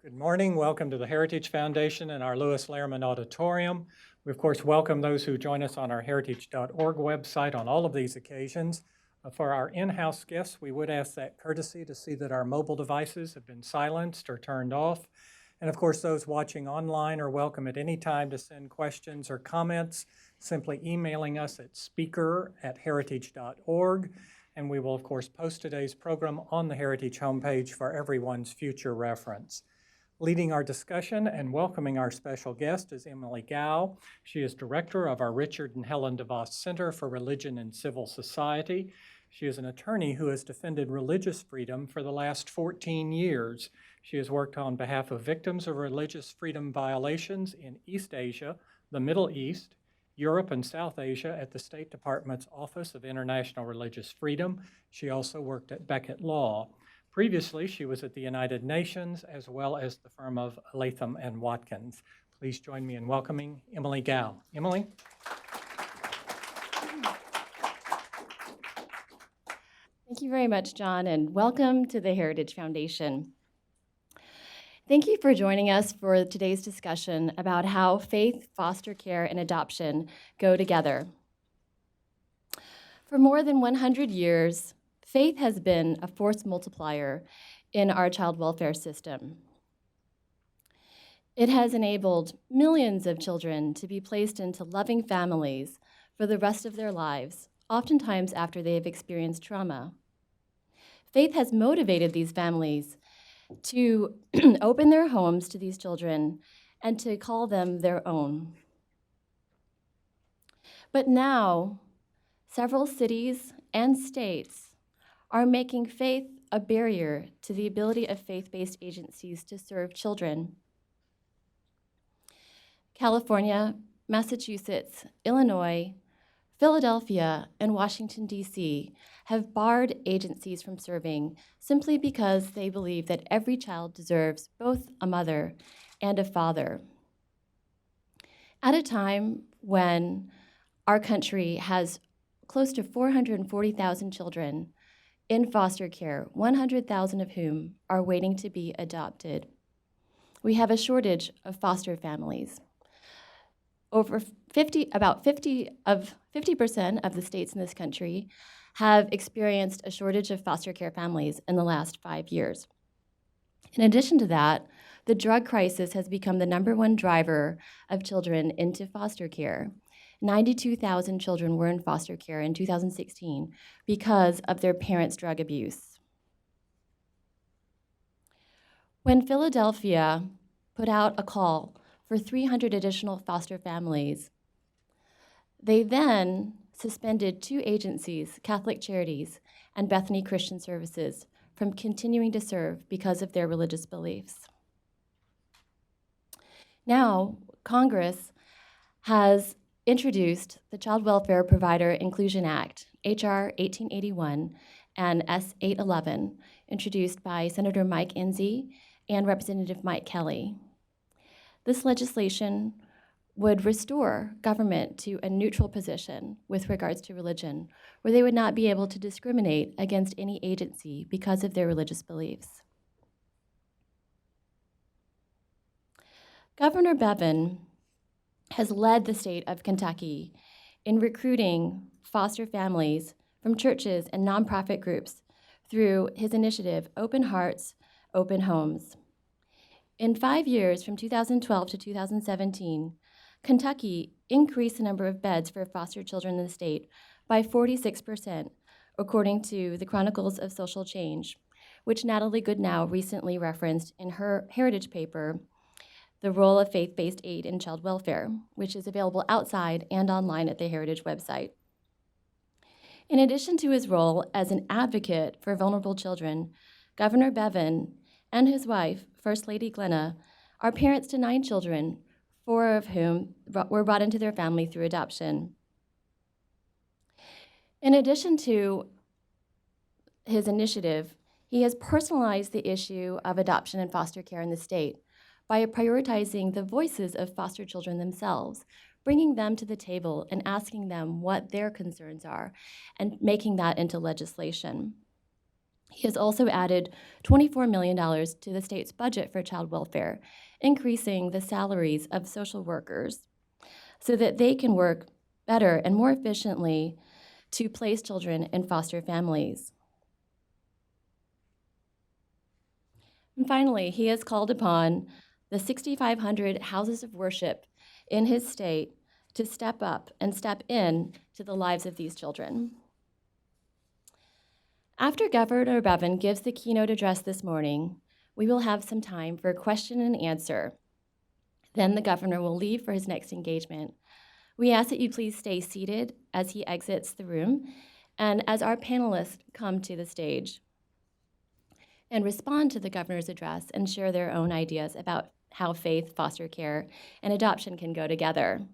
Good morning. Welcome to the Heritage Foundation and our Lewis Lehrman Auditorium. We, of course, welcome those who join us on our heritage.org website on all of these occasions. For our in-house guests, we would ask that courtesy to see that our mobile devices have been silenced or turned off. And of course, those watching online are welcome at any time to send questions or comments, simply emailing us at speaker@heritage.org. And we will, of course, post today's program on the Heritage homepage for everyone's future reference. Leading our discussion and welcoming our special guest is Emily Gao. She is director of our Richard and Helen DeVos Center for Religion and Civil Society. She is an attorney who has defended religious freedom for the last 14 years. She has worked on behalf of victims of religious freedom violations in East Asia, the Middle East, Europe, and South Asia at the State Department's Office of International Religious Freedom. She also worked at Beckett Law. Previously, she was at the United Nations as well as the firm of Latham and Watkins. Please join me in welcoming Emily Gao. Emily? Thank you very much, John, and welcome to the Heritage Foundation. Thank you for joining us for today's discussion about how faith, foster care, and adoption go together. For more than 100 years, faith has been a force multiplier in our child welfare system. It has enabled millions of children to be placed into loving families for the rest of their lives, oftentimes after they have experienced trauma. Faith has motivated these families to open their homes to these children and to call them their own. But now, several cities and states are making faith a barrier to the ability of faith-based agencies to serve children. California, Massachusetts, Illinois, Philadelphia, and Washington, D.C. have barred agencies from serving simply because they believe that every child deserves both a mother and a father. At a time when our country has close to 440,000 children in foster care, 100,000 of whom are waiting to be adopted, we have a shortage of foster families. About 50% of the states in this country have experienced a shortage of foster care families in the last 5 years. In addition to that, the drug crisis has become the #1 driver of children into foster care. 92,000 children were in foster care in 2016 because of their parents' drug abuse. When Philadelphia put out a call for 300 additional foster families, they then suspended 2 agencies, Catholic Charities and Bethany Christian Services, from continuing to serve because of their religious beliefs. Now, Congress has introduced the Child Welfare Provider Inclusion Act, H.R. 1881 and S. 811, introduced by Senator Mike Enzi and Representative Mike Kelly. This legislation would restore government to a neutral position with regards to religion, where they would not be able to discriminate against any agency because of their religious beliefs. Governor Bevin has led the state of Kentucky in recruiting foster families from churches and nonprofit groups through his initiative, Open Hearts, Open Homes. In 5 years, from 2012 to 2017, Kentucky increased the number of beds for foster children in the state by 46%, according to the Chronicles of Social Change, which Natalie Goodnow recently referenced in her Heritage paper, The Role of Faith-Based Aid in Child Welfare, which is available outside and online at the Heritage website. In addition to his role as an advocate for vulnerable children, Governor Bevin and his wife, First Lady Glenna, are parents to 9 children, 4 of whom were brought into their family through adoption. In addition to his initiative, he has personalized the issue of adoption and foster care in the state by prioritizing the voices of foster children themselves, bringing them to the table and asking them what their concerns are, and making that into legislation. He has also added $24 million to the state's budget for child welfare, increasing the salaries of social workers so that they can work better and more efficiently to place children in foster families. And finally, he has called upon the 6,500 houses of worship in his state to step up and step in to the lives of these children. After Governor Bevin gives the keynote address this morning, we will have some time for question and answer. Then the governor will leave for his next engagement. We ask that you please stay seated as he exits the room and as our panelists come to the stage and respond to the governor's address and share their own ideas about how faith, foster care, and adoption can go together.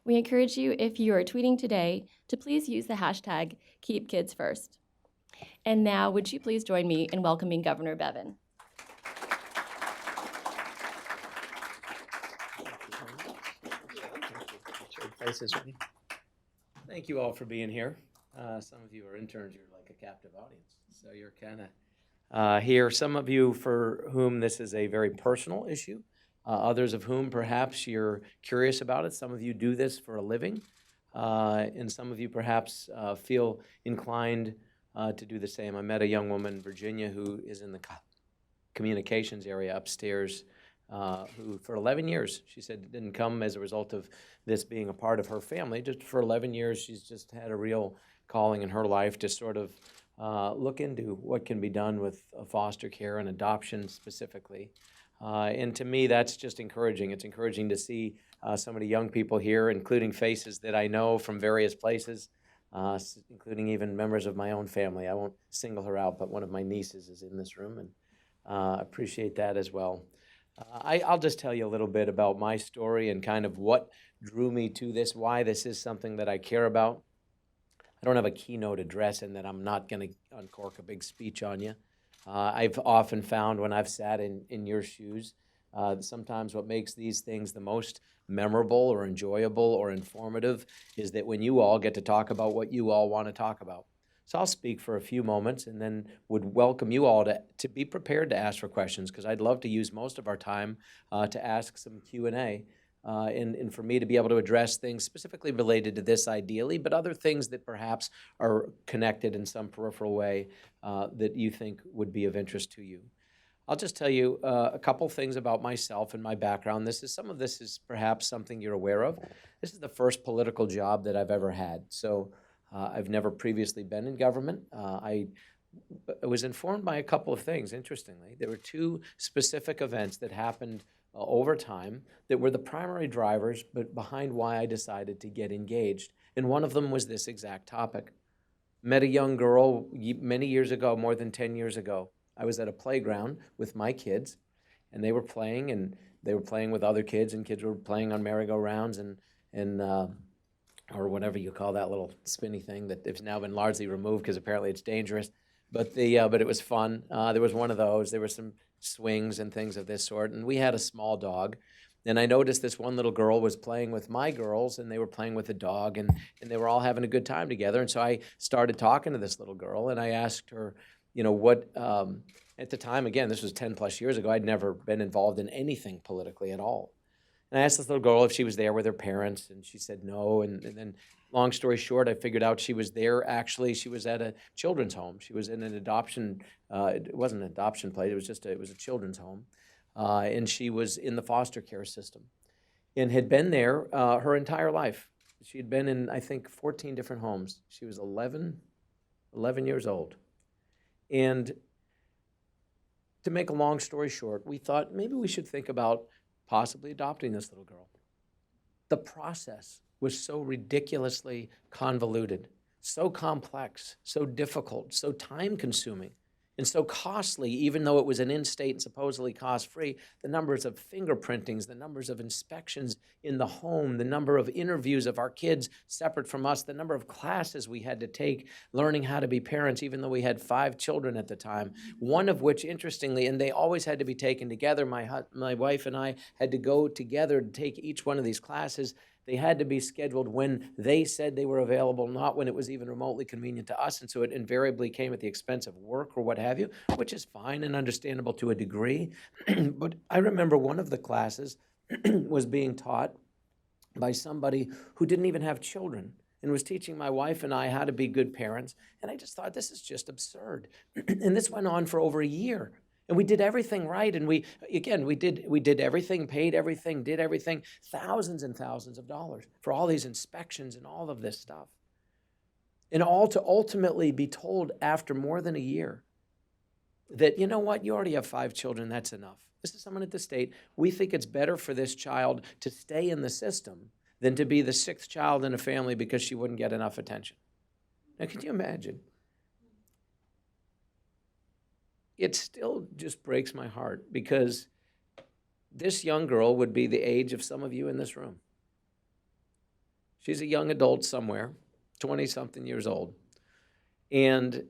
We encourage you, if you are tweeting today, to please use the hashtag #KeepKidsFirst. And now, would you please join me in welcoming Governor Bevin? Thank you all for being here. Some of you are interns, you're like a captive audience, so you're kind of here. Some of you for whom this is a very personal issue, others of whom perhaps you're curious about it. Some of you do this for a living, and some of you perhaps feel inclined to do the same. I met a young woman, Virginia, who is in the communications area upstairs, who for 11 years, she said it didn't come as a result of this being a part of her family. Just for 11 years, she's just had a real calling in her life to sort of look into what can be done with foster care and adoption specifically. And to me, that's just encouraging. It's encouraging to see so many young people here, including faces that I know from various places, including even members of my own family. I won't single her out, but one of my nieces is in this room, and appreciate that as well. I'll just tell you a little bit about my story and kind of what drew me to this, why this is something that I care about. I don't have a keynote address in that I'm not going to uncork a big speech on you. I've often found when I've sat in your shoes, sometimes what makes these things the most memorable or enjoyable or informative is that when you all get to talk about what you all want to talk about. So I'll speak for a few moments and then would welcome you all to be prepared to ask for questions, because I'd love to use most of our time to ask some Q&A and for me to be able to address things specifically related to this ideally, but other things that perhaps are connected in some peripheral way that you think would be of interest to you. I'll just tell you a couple things about myself and my background. Some of this is perhaps something you're aware of. This is the first political job that I've ever had. So I've never previously been in government. I was informed by a couple of things, interestingly. There were two specific events that happened over time that were the primary drivers but behind why I decided to get engaged. And one of them was this exact topic. Met a young girl many years ago, more than 10 years ago. I was at a playground with my kids, and they were playing with other kids, and kids were playing on merry-go-rounds and or whatever you call that little spinny thing that has now been largely removed because apparently it's dangerous. But it was fun. There was one of those. There were some swings and things of this sort, and we had a small dog. And I noticed this one little girl was playing with my girls, and they were playing with the dog, and they were all having a good time together. And so I started talking to this little girl, and I asked her, what, at the time, again, this was 10 plus years ago, I'd never been involved in anything politically at all. And I asked this little girl if she was there with her parents, and she said no. And then, long story short, I figured out she was there. Actually, she was at a children's home. She was in an adoption. It wasn't an adoption place. It was a children's home, and she was in the foster care system, and had been there her entire life. She had been in, I think, 14 different homes. She was 11 years old, and to make a long story short, we thought maybe we should think about possibly adopting this little girl. The process was so ridiculously convoluted, so complex, so difficult, so time-consuming, and so costly, even though it was an in-state and supposedly cost-free. The numbers of fingerprintings, the numbers of inspections in the home, the number of interviews of our kids separate from us, the number of classes we had to take learning how to be parents, even though we had 5 children at the time, one of which, interestingly, and they always had to be taken together. My wife and I had to go together to take each one of these classes. They had to be scheduled when they said they were available, not when it was even remotely convenient to us. And so it invariably came at the expense of work or what have you, which is fine and understandable to a degree. But I remember one of the classes was being taught by somebody who didn't even have children and was teaching my wife and I how to be good parents. And I just thought, this is just absurd. And this went on for over a year. And we did everything right. And we did everything, paid everything, did everything, thousands and thousands of dollars for all these inspections and all of this stuff. And all to ultimately be told after more than a year that, you know what, you already have 5 children, that's enough. This is someone at the state. We think it's better for this child to stay in the system than to be the 6th child in a family because she wouldn't get enough attention. Now, can you imagine? It still just breaks my heart because this young girl would be the age of some of you in this room. She's a young adult somewhere, 20-something years old. And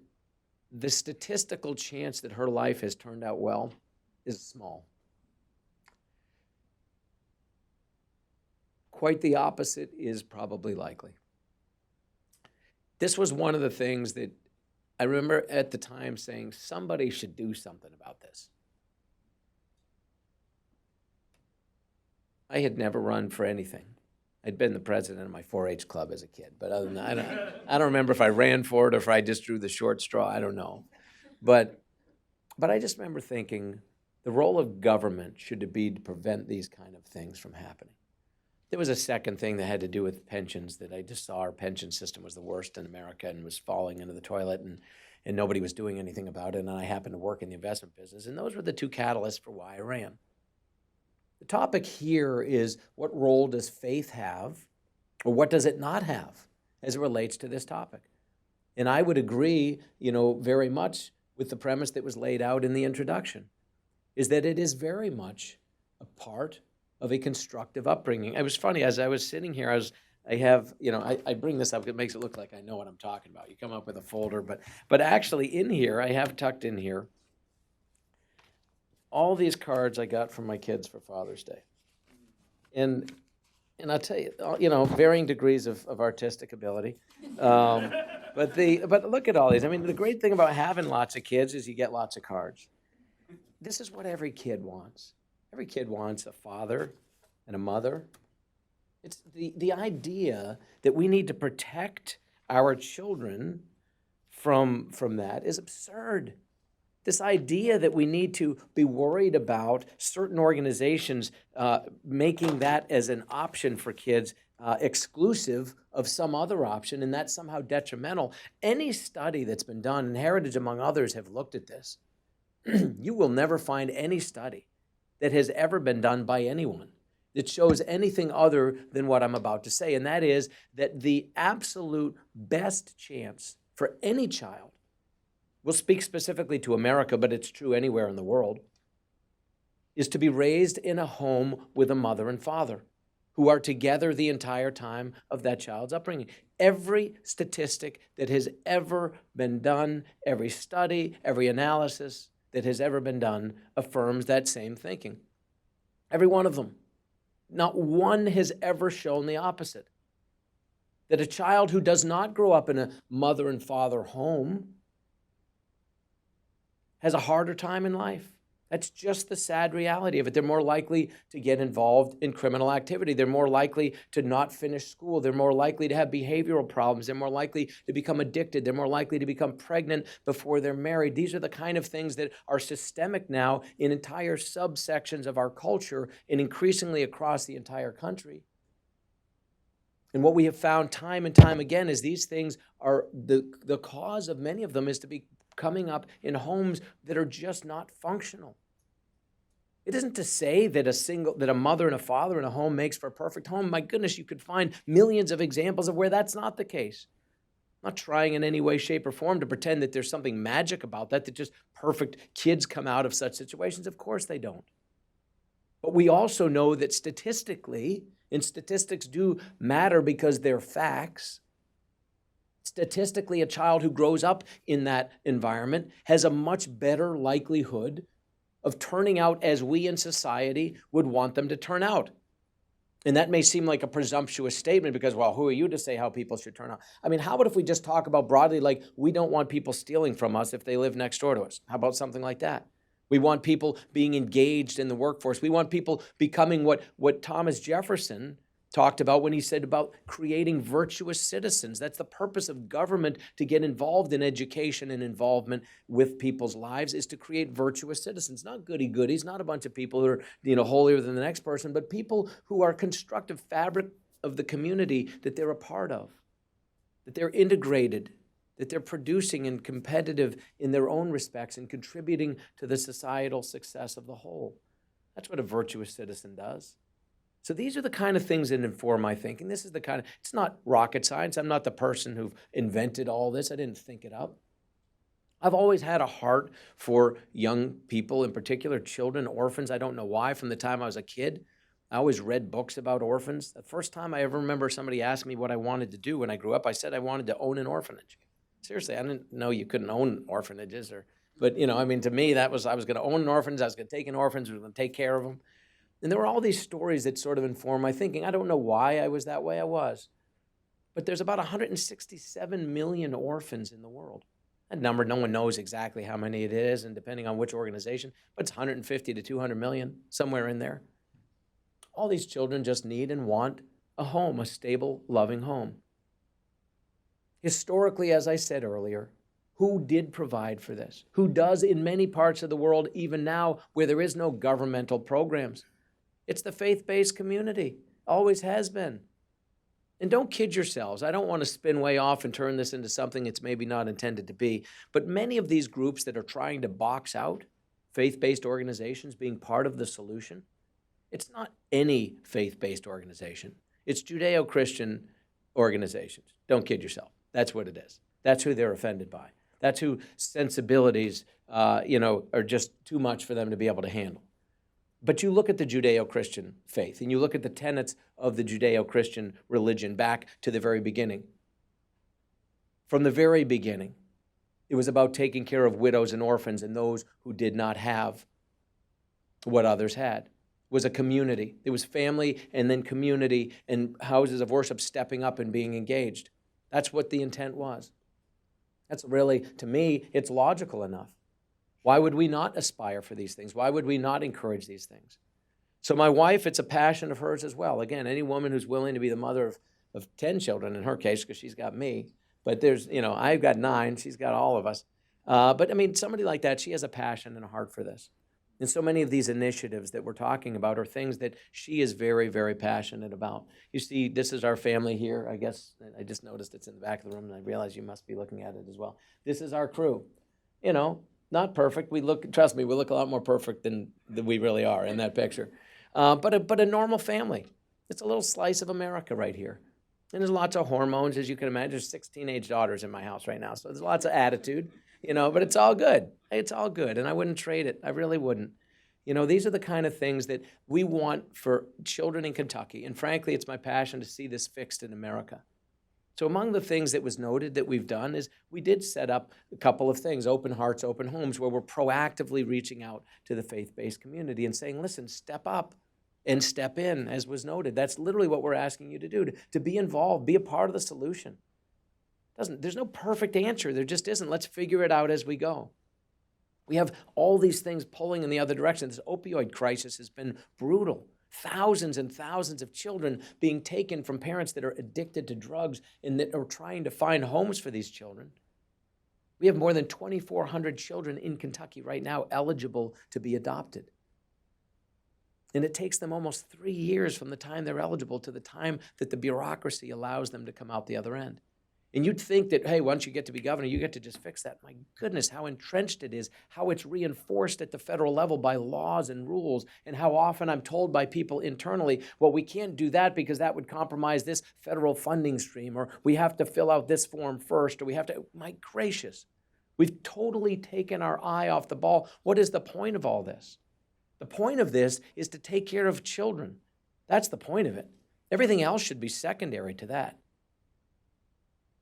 the statistical chance that her life has turned out well is small. Quite the opposite is probably likely. This was one of the things that I remember at the time saying, somebody should do something about this. I had never run for anything. I'd been the president of my 4-H club as a kid, but other than that, I don't remember if I ran for it or if I just drew the short straw. I don't know. But I just remember thinking the role of government should be to prevent these kind of things from happening. There was a second thing that had to do with pensions that I just saw our pension system was the worst in America and was falling into the toilet and nobody was doing anything about it. And I happened to work in the investment business. And those were the 2 catalysts for why I ran. The topic here is what role does faith have or what does it not have as it relates to this topic? And I would agree, very much with the premise that was laid out in the introduction, is that it is very much a part of a constructive upbringing. It was funny, as I was sitting here, I bring this up, it makes it look like I know what I'm talking about. You come up with a folder, but actually in here, I have tucked in here all these cards I got from my kids for Father's Day. And I'll tell you, varying degrees of artistic ability. But look at all these. I mean, the great thing about having lots of kids is you get lots of cards. This is what every kid wants. Every kid wants a father and a mother. It's the idea that we need to protect our children from that is absurd. This idea that we need to be worried about certain organizations making that as an option for kids exclusive of some other option, and that's somehow detrimental. Any study that's been done, and Heritage among others have looked at this, you will never find any study that has ever been done by anyone that shows anything other than what I'm about to say, and that is that the absolute best chance for any child, we'll speak specifically to America, but it's true anywhere in the world, is to be raised in a home with a mother and father who are together the entire time of that child's upbringing. Every statistic that has ever been done, every study, every analysis that has ever been done affirms that same thinking. Every one of them. Not one has ever shown the opposite. That a child who does not grow up in a mother and father home has a harder time in life. That's just the sad reality of it. They're more likely to get involved in criminal activity. They're more likely to not finish school. They're more likely to have behavioral problems. They're more likely to become addicted. They're more likely to become pregnant before they're married. These are the kind of things that are systemic now in entire subsections of our culture and increasingly across the entire country. And what we have found time and time again is these things are the cause of many of them is to be coming up in homes that are just not functional. It isn't to say that a mother and a father in a home makes for a perfect home. My goodness, you could find millions of examples of where that's not the case. I'm not trying in any way, shape, or form to pretend that there's something magic about that just perfect kids come out of such situations. Of course they don't. But we also know that statistically, and statistics do matter because they're facts, statistically, a child who grows up in that environment has a much better likelihood of turning out as we in society would want them to turn out. And that may seem like a presumptuous statement because, well, who are you to say how people should turn out? I mean, how about if we just talk about broadly, like, we don't want people stealing from us if they live next door to us? How about something like that? We want people being engaged in the workforce. We want people becoming what Thomas Jefferson talked about when he said about creating virtuous citizens. That's the purpose of government, to get involved in education and involvement with people's lives, is to create virtuous citizens, not goody-goodies, not a bunch of people who are, holier than the next person, but people who are constructive fabric of the community that they're a part of, that they're integrated, that they're producing and competitive in their own respects and contributing to the societal success of the whole. That's what a virtuous citizen does. So these are the kind of things that inform my thinking. This is the kind of, it's not rocket science. I'm not the person who invented all this. I didn't think it up. I've always had a heart for young people, in particular children, orphans. I don't know why. From the time I was a kid, I always read books about orphans. The first time I ever remember somebody asked me what I wanted to do when I grew up, I said I wanted to own an orphanage. Seriously, I didn't know you couldn't own orphanages, but to me, I was going to own an orphanage. I was going to take in orphans. I was going to take care of them. And there were all these stories that sort of inform my thinking. I don't know why I was that way. I was. But there's about 167 million orphans in the world. That number, no one knows exactly how many it is, and depending on which organization, but it's 150 to 200 million, somewhere in there. All these children just need and want a home, a stable, loving home. Historically, as I said earlier, who did provide for this? Who does in many parts of the world, even now, where there is no governmental programs? It's the faith-based community. Always has been. And don't kid yourselves. I don't want to spin way off and turn this into something it's maybe not intended to be. But many of these groups that are trying to box out faith-based organizations being part of the solution, it's not any faith-based organization. It's Judeo-Christian organizations. Don't kid yourself. That's what it is. That's who they're offended by. That's who sensibilities, are just too much for them to be able to handle. But you look at the Judeo-Christian faith, and you look at the tenets of the Judeo-Christian religion back to the very beginning. From the very beginning, it was about taking care of widows and orphans and those who did not have what others had. It was a community. It was family and then community and houses of worship stepping up and being engaged. That's what the intent was. That's really, to me, it's logical enough. Why would we not aspire for these things? Why would we not encourage these things? So my wife, it's a passion of hers as well. Again, any woman who's willing to be the mother of 10 children, in her case, because she's got me. But there's, I've got 9. She's got all of us. But somebody like that, she has a passion and a heart for this. And so many of these initiatives that we're talking about are things that she is very, very passionate about. You see, this is our family here. I guess I just noticed it's in the back of the room, and I realize you must be looking at it as well. This is our crew. Not perfect. Trust me, we look a lot more perfect than we really are in that picture. But a normal family. It's a little slice of America right here. And there's lots of hormones, as you can imagine. There's 6 teenage daughters in my house right now, so there's lots of attitude, but it's all good. It's all good, and I wouldn't trade it. I really wouldn't. These are the kind of things that we want for children in Kentucky, and frankly, it's my passion to see this fixed in America. So among the things that was noted that we've done is we did set up a couple of things, open hearts, open homes, where we're proactively reaching out to the faith-based community and saying, listen, step up and step in, as was noted. That's literally what we're asking you to do, to be involved, be a part of the solution. There's no perfect answer. There just isn't. Let's figure it out as we go. We have all these things pulling in the other direction. This opioid crisis has been brutal. Thousands and thousands of children being taken from parents that are addicted to drugs and that are trying to find homes for these children. We have more than 2,400 children in Kentucky right now eligible to be adopted. And it takes them almost 3 years from the time they're eligible to the time that the bureaucracy allows them to come out the other end. And you'd think that, hey, once you get to be governor, you get to just fix that. My goodness, how entrenched it is, how it's reinforced at the federal level by laws and rules, and how often I'm told by people internally, well, we can't do that because that would compromise this federal funding stream, or we have to fill out this form first, or we have to, my gracious. We've totally taken our eye off the ball. What is the point of all this? The point of this is to take care of children. That's the point of it. Everything else should be secondary to that.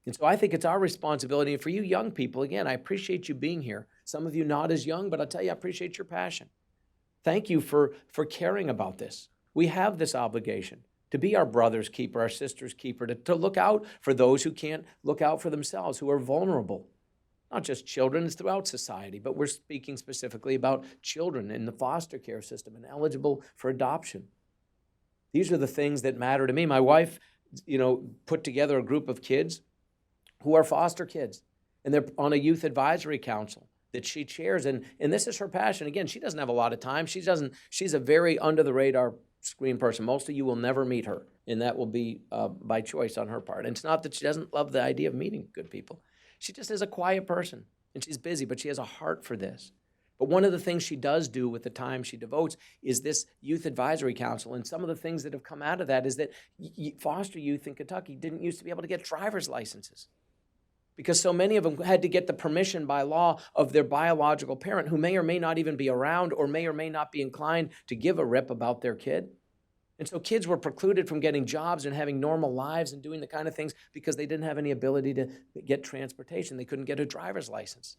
And so I think it's our responsibility. And for you young people, again, I appreciate you being here. Some of you not as young, but I'll tell you, I appreciate your passion. Thank you for caring about this. We have this obligation. to be our brother's keeper, our sister's keeper, to look out for those who can't look out for themselves, who are vulnerable. Not just children, it's throughout society, but we're speaking specifically about children in the foster care system and eligible for adoption. These are the things that matter to me. My wife, put together a group of kids who are foster kids, and they're on a youth advisory council that she chairs, and this is her passion. Again, she doesn't have a lot of time. She's a very under-the-radar screen person. Most of you will never meet her, and that will be by choice on her part. And it's not that she doesn't love the idea of meeting good people. She just is a quiet person, and she's busy, but she has a heart for this. But one of the things she does do with the time she devotes is this youth advisory council. And some of the things that have come out of that is that foster youth in Kentucky didn't used to be able to get driver's licenses because so many of them had to get the permission by law of their biological parent, who may or may not even be around or may not be inclined to give a rip about their kid. And so kids were precluded from getting jobs and having normal lives and doing the kind of things because they didn't have any ability to get transportation. They couldn't get a driver's license.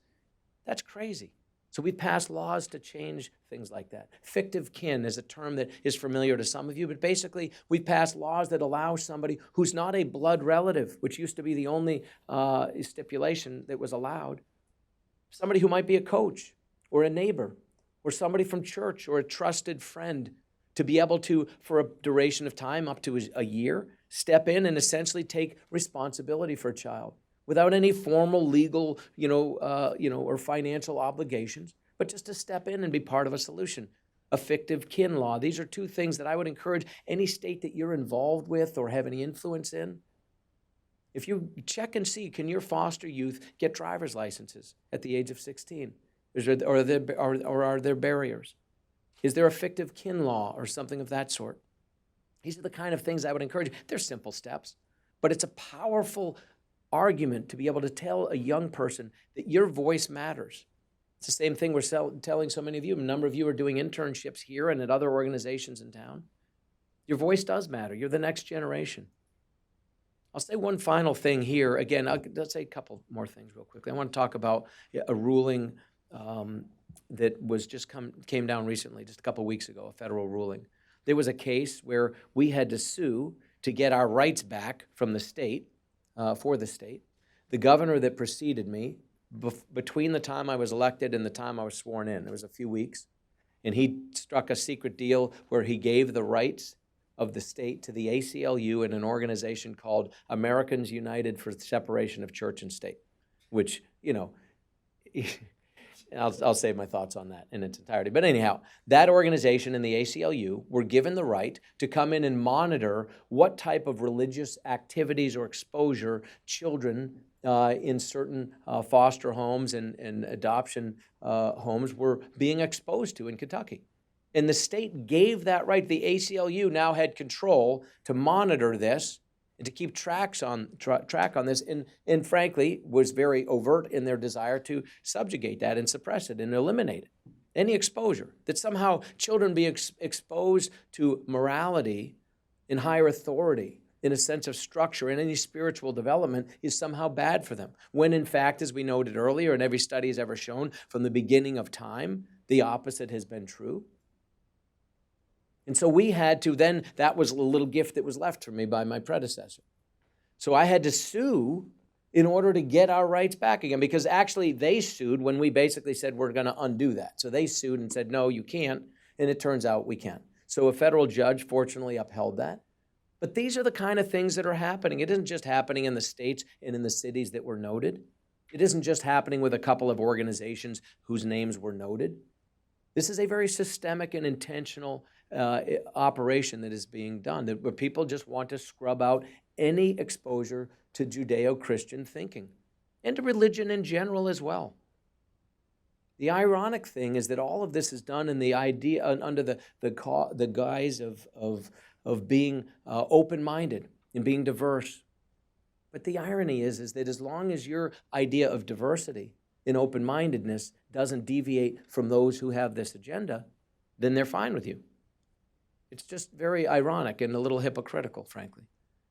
That's crazy. So we passed laws to change things like that. Fictive kin is a term that is familiar to some of you, but basically we passed laws that allow somebody who's not a blood relative, which used to be the only stipulation that was allowed, somebody who might be a coach or a neighbor or somebody from church or a trusted friend, to be able to, for a duration of time up to a year, step in and essentially take responsibility for a child without any formal legal, or financial obligations, but just to step in and be part of a solution. A fictive kin law. These are two things that I would encourage any state that you're involved with or have any influence in. If you check and see, can your foster youth get driver's licenses at the age of 16? Or are there barriers? Is there a fictive kin law or something of that sort? These are the kind of things I would encourage. They're simple steps, but it's a powerful argument to be able to tell a young person that your voice matters. It's the same thing we're telling so many of you. A number of you are doing internships here and at other organizations in town. Your voice does matter. You're the next generation. I'll say one final thing here. Again, let's say a couple more things real quickly. I want to talk about a ruling that was came down recently, just a couple weeks ago, a federal ruling. There was a case where we had to sue to get our rights back from the state, for the state. The governor that preceded me, between the time I was elected and the time I was sworn in, there was a few weeks, and he struck a secret deal where he gave the rights of the state to the ACLU and an organization called Americans United for the Separation of Church and State, which, I'll save my thoughts on that in its entirety. But anyhow, that organization and the ACLU were given the right to come in and monitor what type of religious activities or exposure children in certain foster homes and adoption homes were being exposed to in Kentucky. And the state gave that right. The ACLU now had control to monitor this and to keep track on this, and frankly, was very overt in their desire to subjugate that and suppress it and eliminate it. Any exposure, that somehow children be exposed to morality and higher authority in a sense of structure and any spiritual development is somehow bad for them. When in fact, as we noted earlier, and every study has ever shown from the beginning of time, the opposite has been true. And so we had to then, that was a little gift that was left for me by my predecessor. So I had to sue in order to get our rights back again, because actually they sued when we basically said we're going to undo that. So they sued and said, no, you can't, and it turns out we can. So a federal judge fortunately upheld that. But these are the kind of things that are happening. It isn't just happening in the states and in the cities that were noted. It isn't just happening with a couple of organizations whose names were noted. This is a very systemic and intentional operation that is being done, where people just want to scrub out any exposure to Judeo-Christian thinking and to religion in general as well. The ironic thing is that all of this is done in the idea under the guise of being open-minded and being diverse. But the irony is that as long as your idea of diversity and open-mindedness doesn't deviate from those who have this agenda, then they're fine with you. It's just very ironic and a little hypocritical, frankly.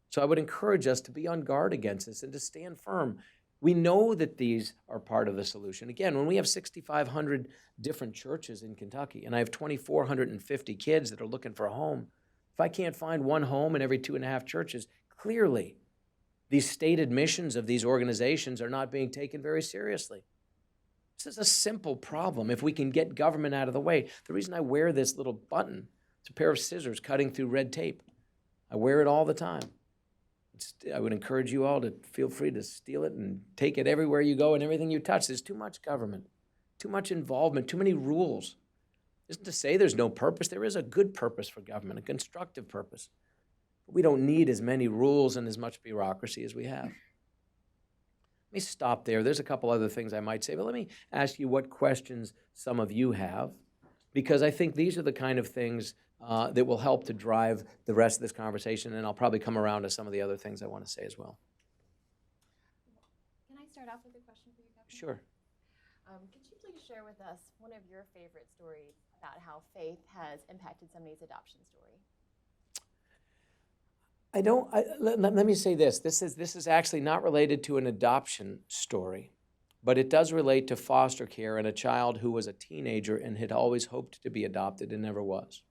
So I would encourage us to be on guard against this and to stand firm. We know that these are part of the solution. Again, when we have 6,500 different churches in Kentucky, and I have 2,450 kids that are looking for a home, if if I can't find one home in every 2.5 churches, clearly these stated missions of these organizations are not being taken very seriously. This is a simple problem if we can get government out of the way. The reason I wear this little button, it's a pair of scissors cutting through red tape. I wear it all the time. I would encourage you all to feel free to steal it and take it everywhere you go and everything you touch. There's too much government, too much involvement, too many rules. Isn't to say there's no purpose. There is a good purpose for government, a constructive purpose. But we don't need as many rules and as much bureaucracy as we have. Let me stop there. There's a couple other things I might say, but let me ask you what questions some of you have, because I think these are the kind of things that will help to drive the rest of this conversation, and I'll probably come around to some of the other things I want to say as well. Can I start off with a question for you, Governor? Sure. Could you please share with us one of your favorite stories about how faith has impacted somebody's adoption story? Let me say this. This is actually not related to an adoption story, but it does relate to foster care and a child who was a teenager and had always hoped to be adopted and never was.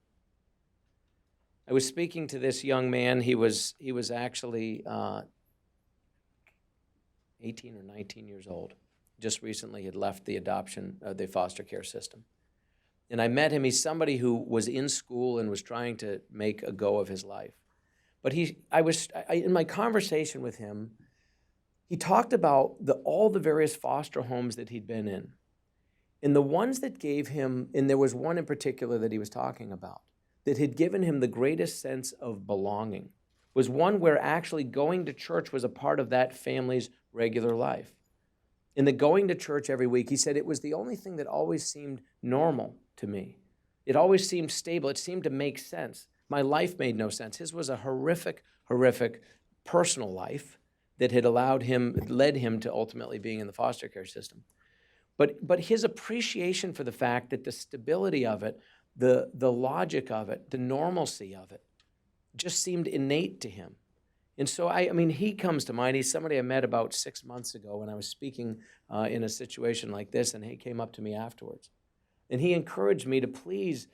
I was speaking to this young man. He was actually 18 or 19 years old. Just recently had left the foster care system. And I met him. He's somebody who was in school and was trying to make a go of his life. But in my conversation with him, he talked about all the various foster homes that he'd been in. And the ones that gave him, and there was one in particular that he was talking about, that had given him the greatest sense of belonging, was one where actually going to church was a part of that family's regular life. In the going to church every week, he said it was the only thing that always seemed normal to me. It always seemed stable. It seemed to make sense. My life made no sense. His was a horrific, horrific personal life that had led him to ultimately being in the foster care system. But his appreciation for the fact that the stability of it, the logic of it, the normalcy of it, just seemed innate to him. And so, I mean, he comes to mind. He's somebody I met about 6 months ago when I was speaking in a situation like this, and he came up to me afterwards. And he encouraged me to please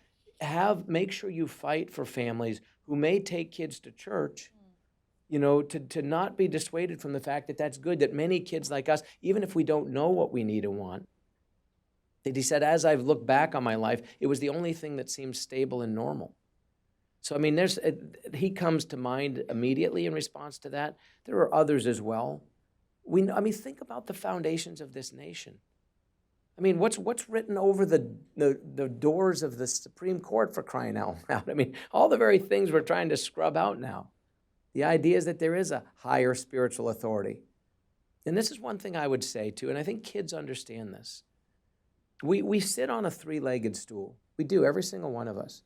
make sure you fight for families who may take kids to church, to not be dissuaded from the fact that that's good, that many kids like us, even if we don't know what we need and want, that he said, as I've looked back on my life, it was the only thing that seemed stable and normal. So, I mean, he comes to mind immediately in response to that. There are others as well. Think about the foundations of this nation. I mean, what's written over the doors of the Supreme Court, for crying out loud? I mean, all the very things we're trying to scrub out now. The idea is that there is a higher spiritual authority. And this is one thing I would say, too, and I think kids understand this. We sit on a three-legged stool. We do, every single one of us.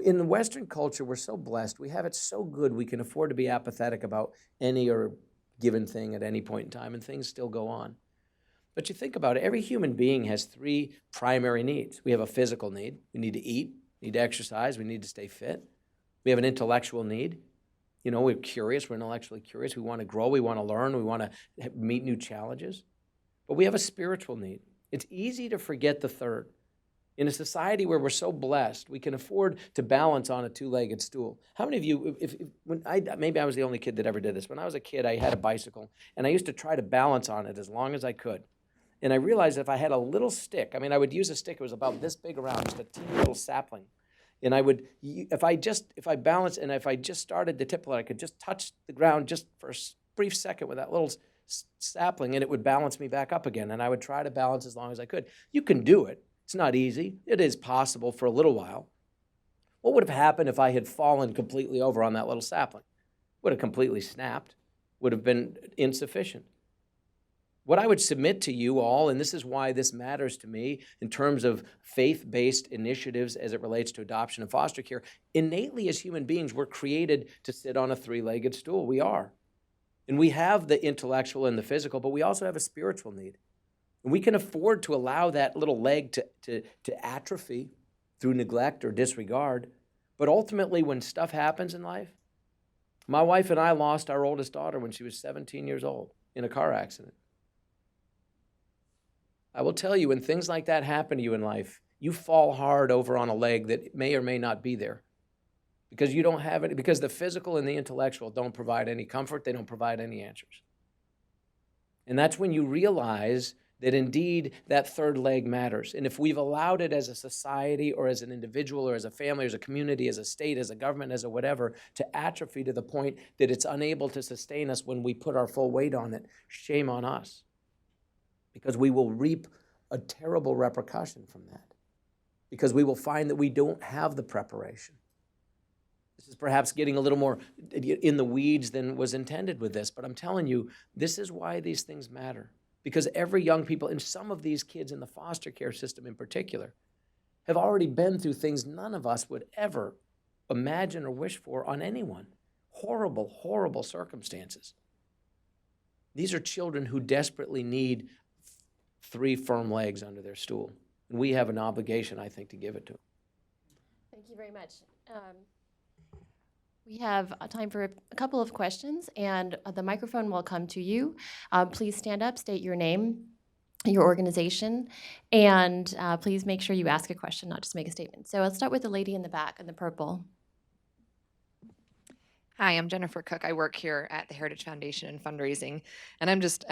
In the Western culture, we're so blessed. We have it so good we can afford to be apathetic about any or given thing at any point in time, and things still go on. But you think about it, every human being has three primary needs. We have a physical need. We need to eat, we need to exercise, we need to stay fit. We have an intellectual need. We're curious, we're intellectually curious. We want to grow, we want to learn, we want to meet new challenges. But we have a spiritual need. It's easy to forget the third. In a society where we're so blessed, we can afford to balance on a two-legged stool. How many of you, maybe I was the only kid that ever did this. When I was a kid, I had a bicycle, and I used to try to balance on it as long as I could. And I realized if I had a little stick, I would use a stick, it was about this big around, just a teeny little sapling. And if I balanced and if I just started to tip it, I could just touch the ground just for a brief second with that little sapling, and it would balance me back up again. And I would try to balance as long as I could. You can do it. It's not easy. It is possible for a little while. What would have happened if I had fallen completely over on that little sapling? Would have completely snapped. Would have been insufficient. What I would submit to you all, and this is why this matters to me in terms of faith-based initiatives as it relates to adoption and foster care, innately as human beings, we're created to sit on a three-legged stool. We are. And we have the intellectual and the physical, but we also have a spiritual need. And we can afford to allow that little leg to atrophy through neglect or disregard. But ultimately, when stuff happens in life, my wife and I lost our oldest daughter when she was 17 years old in a car accident. I will tell you, when things like that happen to you in life, you fall hard over on a leg that may or may not be there. because you don't have it, because the physical and the intellectual don't provide any comfort, they don't provide any answers. And that's when you realize that indeed that third leg matters. And if we've allowed it as a society or as an individual or as a family or as a community, as a state, as a government, as a whatever, to atrophy to the point that it's unable to sustain us when we put our full weight on it, shame on us. Because we will reap a terrible repercussion from that. Because we will find that we don't have the preparation. This is perhaps getting a little more in the weeds than was intended with this, but I'm telling you, this is why these things matter. Because every young people, and some of these kids in the foster care system in particular, have already been through things none of us would ever imagine or wish for on anyone. Horrible, horrible circumstances. These are children who desperately need 3 firm legs under their stool. And we have an obligation, I think, to give it to them. Thank you very much. We have time for a couple of questions, and the microphone will come to you. Please stand up, state your name, your organization, and please make sure you ask a question, not just make a statement. So let's start with the lady in the back in the purple. Hi, I'm Jennifer Cook. I work here at the Heritage Foundation in fundraising, and I'm just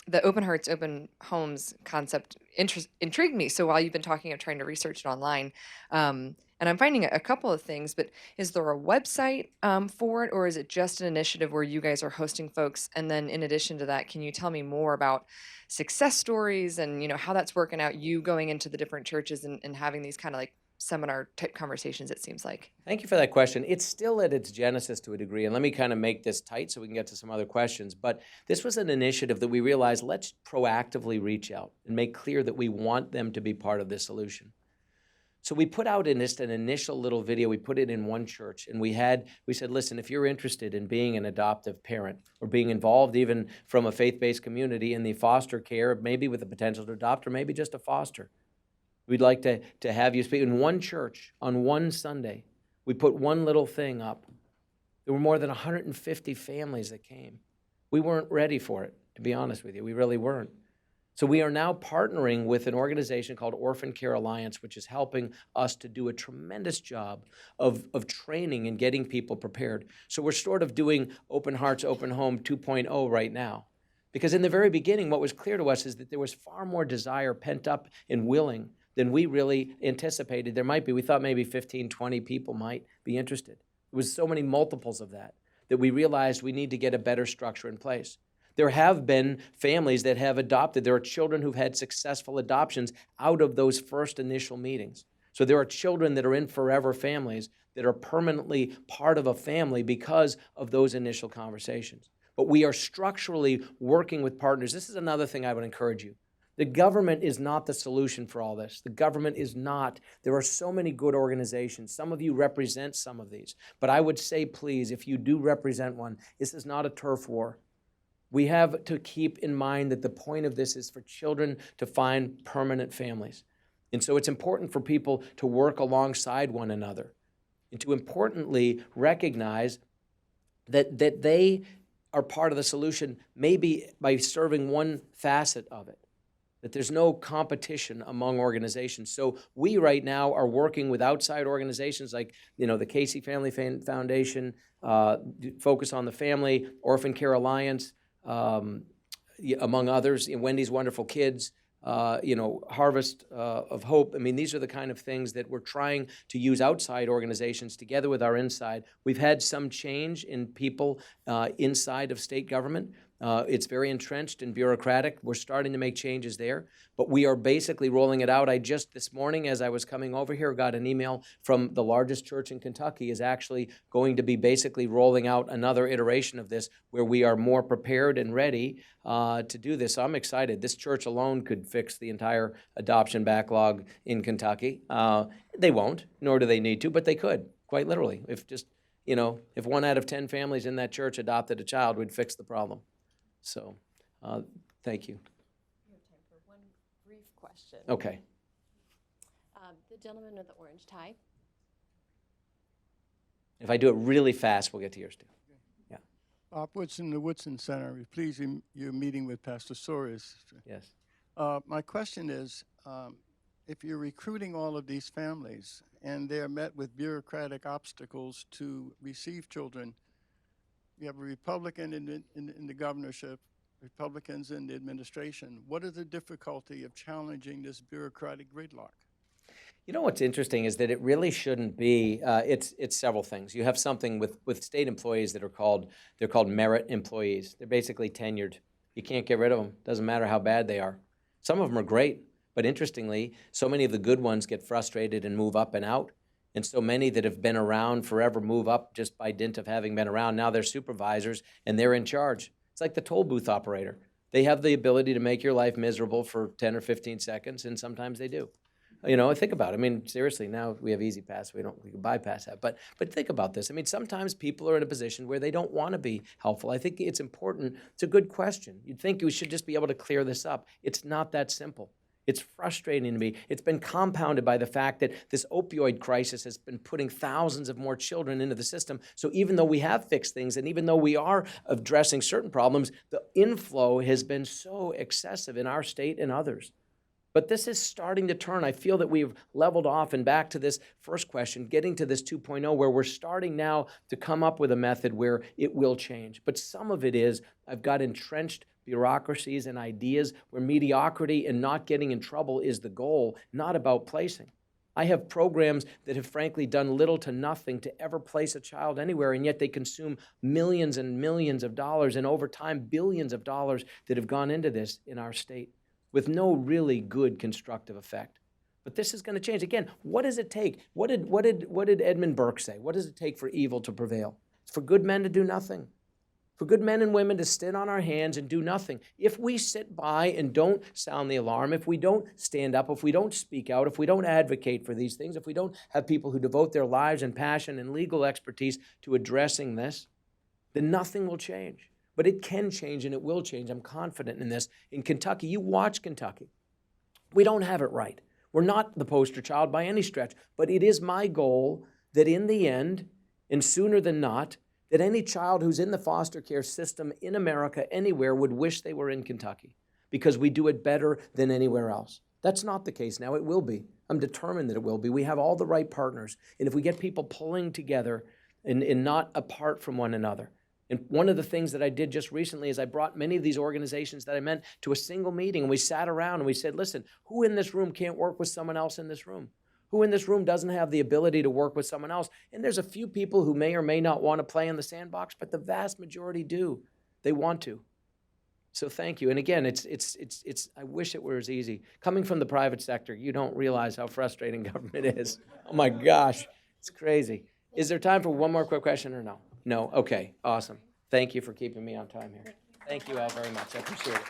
the Open Hearts, Open Homes concept intrigued me. So while you've been talking, I'm trying to research it online, and I'm finding a couple of things. But is there a website for it, or is it just an initiative where you guys are hosting folks? And then, in addition to that, can you tell me more about success stories and how that's working out? You going into the different churches and having these kind of like seminar type conversations, it seems like. Thank you for that question. It's still at its genesis to a degree, and let me kind of make this tight so we can get to some other questions. But this was an initiative that we realized, let's proactively reach out and make clear that we want them to be part of this solution. So we put out just an initial little video. We put it in one church, and we said, listen, if you're interested in being an adoptive parent or being involved even from a faith-based community in the foster care, maybe with the potential to adopt or maybe just a foster, we'd like to have you speak in one church on one Sunday. We put one little thing up. There were more than 150 families that came. We weren't ready for it, to be honest with you. We really weren't. So we are now partnering with an organization called Orphan Care Alliance, which is helping us to do a tremendous job of training and getting people prepared. So we're sort of doing Open Hearts, Open Home 2.0 right now. Because in the very beginning, what was clear to us is that there was far more desire pent up and willing than we really anticipated there might be. We thought maybe 15, 20 people might be interested. There was so many multiples of that we realized we need to get a better structure in place. There have been families that have adopted. There are children who've had successful adoptions out of those first initial meetings. So there are children that are in forever families that are permanently part of a family because of those initial conversations. But we are structurally working with partners. This is another thing I would encourage you. The government is not the solution for all this. The government is not. There are so many good organizations. Some of you represent some of these. But I would say, please, if you do represent one, this is not a turf war. We have to keep in mind that the point of this is for children to find permanent families. And so it's important for people to work alongside one another and to importantly recognize that they are part of the solution, maybe by serving one facet of it, that there's no competition among organizations. So we right now are working with outside organizations like, the Casey Family Foundation, Focus on the Family, Orphan Care Alliance, among others, Wendy's Wonderful Kids, Harvest of Hope. I mean, these are the kind of things that we're trying to use outside organizations together with our inside. We've had some change in people inside of state government. It's very entrenched and bureaucratic. We're starting to make changes there, but we are basically rolling it out. I just this morning, as I was coming over here, got an email from the largest church in Kentucky is actually going to be basically rolling out another iteration of this where we are more prepared and ready to do this. So I'm excited. This church alone could fix the entire adoption backlog in Kentucky. They won't, nor do they need to, but they could, quite literally. If 1 out of 10 families in that church adopted a child, we'd fix the problem. So, thank you. We have time for one brief question. Okay. The gentleman with the orange tie. If I do it really fast, we'll get to yours too. Yeah. Bob Woodson, the Woodson Center. We're pleased you're meeting with Pastor Soares. Yes. My question is, if you're recruiting all of these families and they're met with bureaucratic obstacles to receive children, you have a Republican in the governorship, Republicans in the administration. What is the difficulty of challenging this bureaucratic gridlock? You know what's interesting is that it really shouldn't be. It's several things. You have something with state employees that are they're called merit employees. They're basically tenured. You can't get rid of them. Doesn't matter how bad they are. Some of them are great, but interestingly, so many of the good ones get frustrated and move up and out. And so many that have been around forever move up just by dint of having been around. Now they're supervisors and they're in charge. It's like the toll booth operator. They have the ability to make your life miserable for 10 or 15 seconds, and sometimes they do. You know, think about it. I mean, seriously, now we have Easy Pass. We can bypass that. But think about this. I mean, sometimes people are in a position where they don't want to be helpful. I think it's important. It's a good question. You'd think we should just be able to clear this up. It's not that simple. It's frustrating to me. It's been compounded by the fact that this opioid crisis has been putting thousands of more children into the system. So even though we have fixed things and even though we are addressing certain problems, the inflow has been so excessive in our state and others. But this is starting to turn. I feel that we've leveled off, and back to this first question, getting to this 2.0, where we're starting now to come up with a method where it will change. But some of it is, I've got entrenched bureaucracies and ideas where mediocrity and not getting in trouble is the goal, not about placing. I have programs that have frankly done little to nothing to ever place a child anywhere, and yet they consume millions and millions of dollars, and over time, billions of dollars that have gone into this in our state, with no really good constructive effect. But this is going to change. Again, what does it take? What did Edmund Burke say? What does it take for evil to prevail? It's for good men to do nothing. For good men and women to sit on our hands and do nothing. If we sit by and don't sound the alarm, if we don't stand up, if we don't speak out, if we don't advocate for these things, if we don't have people who devote their lives and passion and legal expertise to addressing this, then nothing will change. But it can change, and it will change. I'm confident in this. In Kentucky, you watch Kentucky. We don't have it right. We're not the poster child by any stretch, but it is my goal that in the end, and sooner than not, that any child who's in the foster care system in America anywhere would wish they were in Kentucky, because we do it better than anywhere else. That's not the case now. It will be. I'm determined that it will be. We have all the right partners, and if we get people pulling together and not apart from one another. And one of the things that I did just recently is I brought many of these organizations that I meant to a single meeting, and we sat around and we said, listen, who in this room can't work with someone else in this room? Who in this room doesn't have the ability to work with someone else? And there's a few people who may or may not want to play in the sandbox, but the vast majority do. They want to. So thank you. And again, it's I wish it were as easy. Coming from the private sector, you don't realize how frustrating government is. Oh my gosh, it's crazy. Is there time for one more quick question or no? No? Okay, awesome. Thank you for keeping me on time here. Thank you all very much. I appreciate it.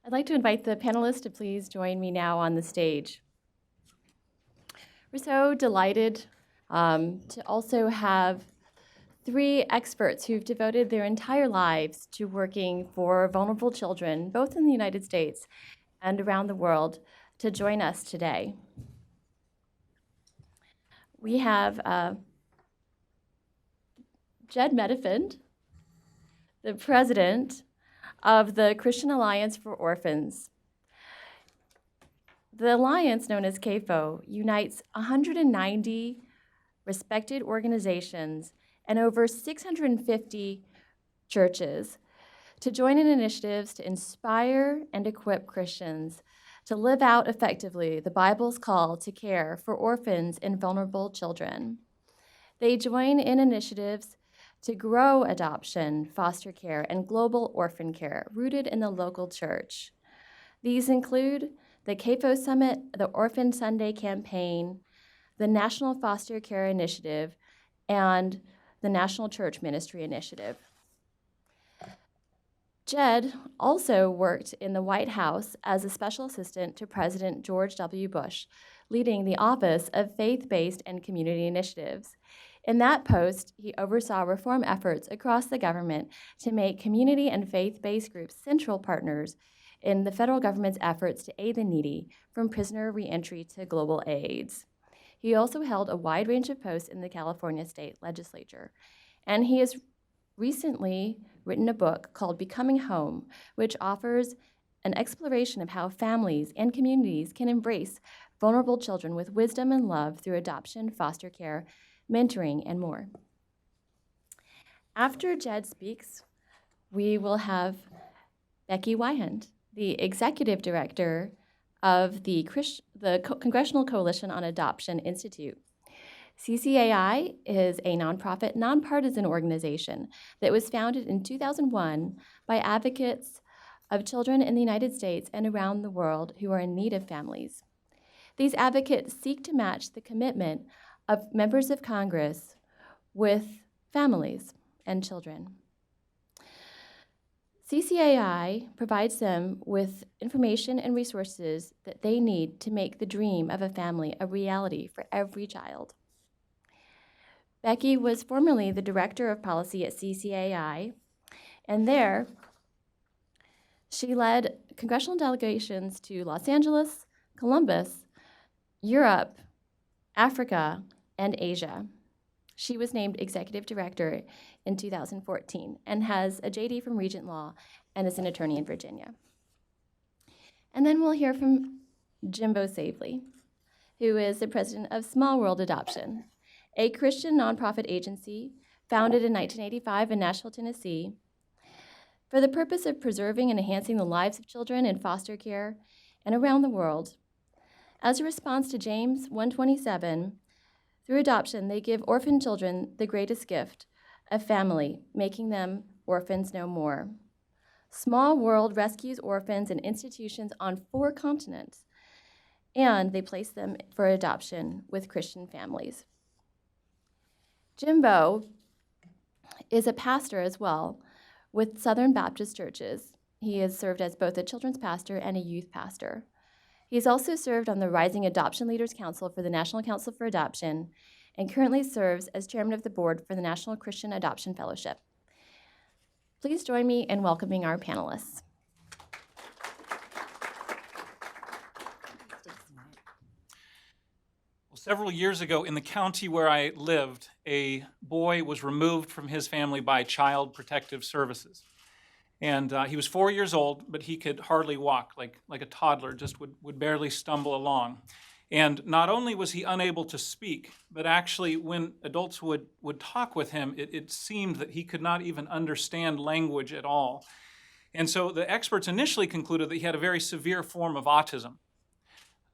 I'd like to invite the panelists to please join me now on the stage. We're so delighted to also have three experts who've devoted their entire lives to working for vulnerable children, both in the United States and around the world, to join us today. We have Jed Medefin, the president of the Christian Alliance for Orphans. The alliance, known as CAFO, unites 190 respected organizations and over 650 churches to join in initiatives to inspire and equip Christians to live out effectively the Bible's call to care for orphans and vulnerable children. They join in initiatives to grow adoption, foster care, and global orphan care rooted in the local church. These include the CAFO Summit, the Orphan Sunday Campaign, the National Foster Care Initiative, and the National Church Ministry Initiative. Jed also worked in the White House as a special assistant to President George W. Bush, leading the Office of Faith-Based and Community Initiatives. In that post, he oversaw reform efforts across the government to make community and faith-based groups central partners in the federal government's efforts to aid the needy from prisoner reentry to global AIDS. He also held a wide range of posts in the California state legislature, and he has recently written a book called Becoming Home, which offers an exploration of how families and communities can embrace vulnerable children with wisdom and love through adoption, foster care, mentoring, and more. After Jed speaks, we will have Becky Wyand, the executive director of the Congressional Coalition on Adoption Institute. CCAI is a nonprofit, nonpartisan organization that was founded in 2001 by advocates of children in the United States and around the world who are in need of families. These advocates seek to match the commitment of members of Congress with families and children. CCAI provides them with information and resources that they need to make the dream of a family a reality for every child. Becky was formerly the director of policy at CCAI, and there she led congressional delegations to Los Angeles, Columbus, Europe, Africa, and Asia. She was named executive director in 2014 and has a JD from Regent Law and is an attorney in Virginia. And then we'll hear from Jimbo Savely, who is the president of Small World Adoption, a Christian nonprofit agency founded in 1985 in Nashville, Tennessee, for the purpose of preserving and enhancing the lives of children in foster care and around the world. As a response to James 1:27, through adoption, they give orphan children the greatest gift, a family, making them orphans no more. Small World rescues orphans in institutions on 4 continents, and they place them for adoption with Christian families. Jimbo is a pastor as well with Southern Baptist churches. He has served as both a children's pastor and a youth pastor. He's also served on the Rising Adoption Leaders Council for the National Council for Adoption and currently serves as chairman of the board for the National Christian Adoption Fellowship. Please join me in welcoming our panelists. Well, several years ago in the county where I lived, a boy was removed from his family by Child Protective Services. And he was 4 years old, but he could hardly walk, like a toddler, just would barely stumble along. And not only was he unable to speak, but actually when adults would talk with him, it seemed that he could not even understand language at all. And so the experts initially concluded that he had a very severe form of autism.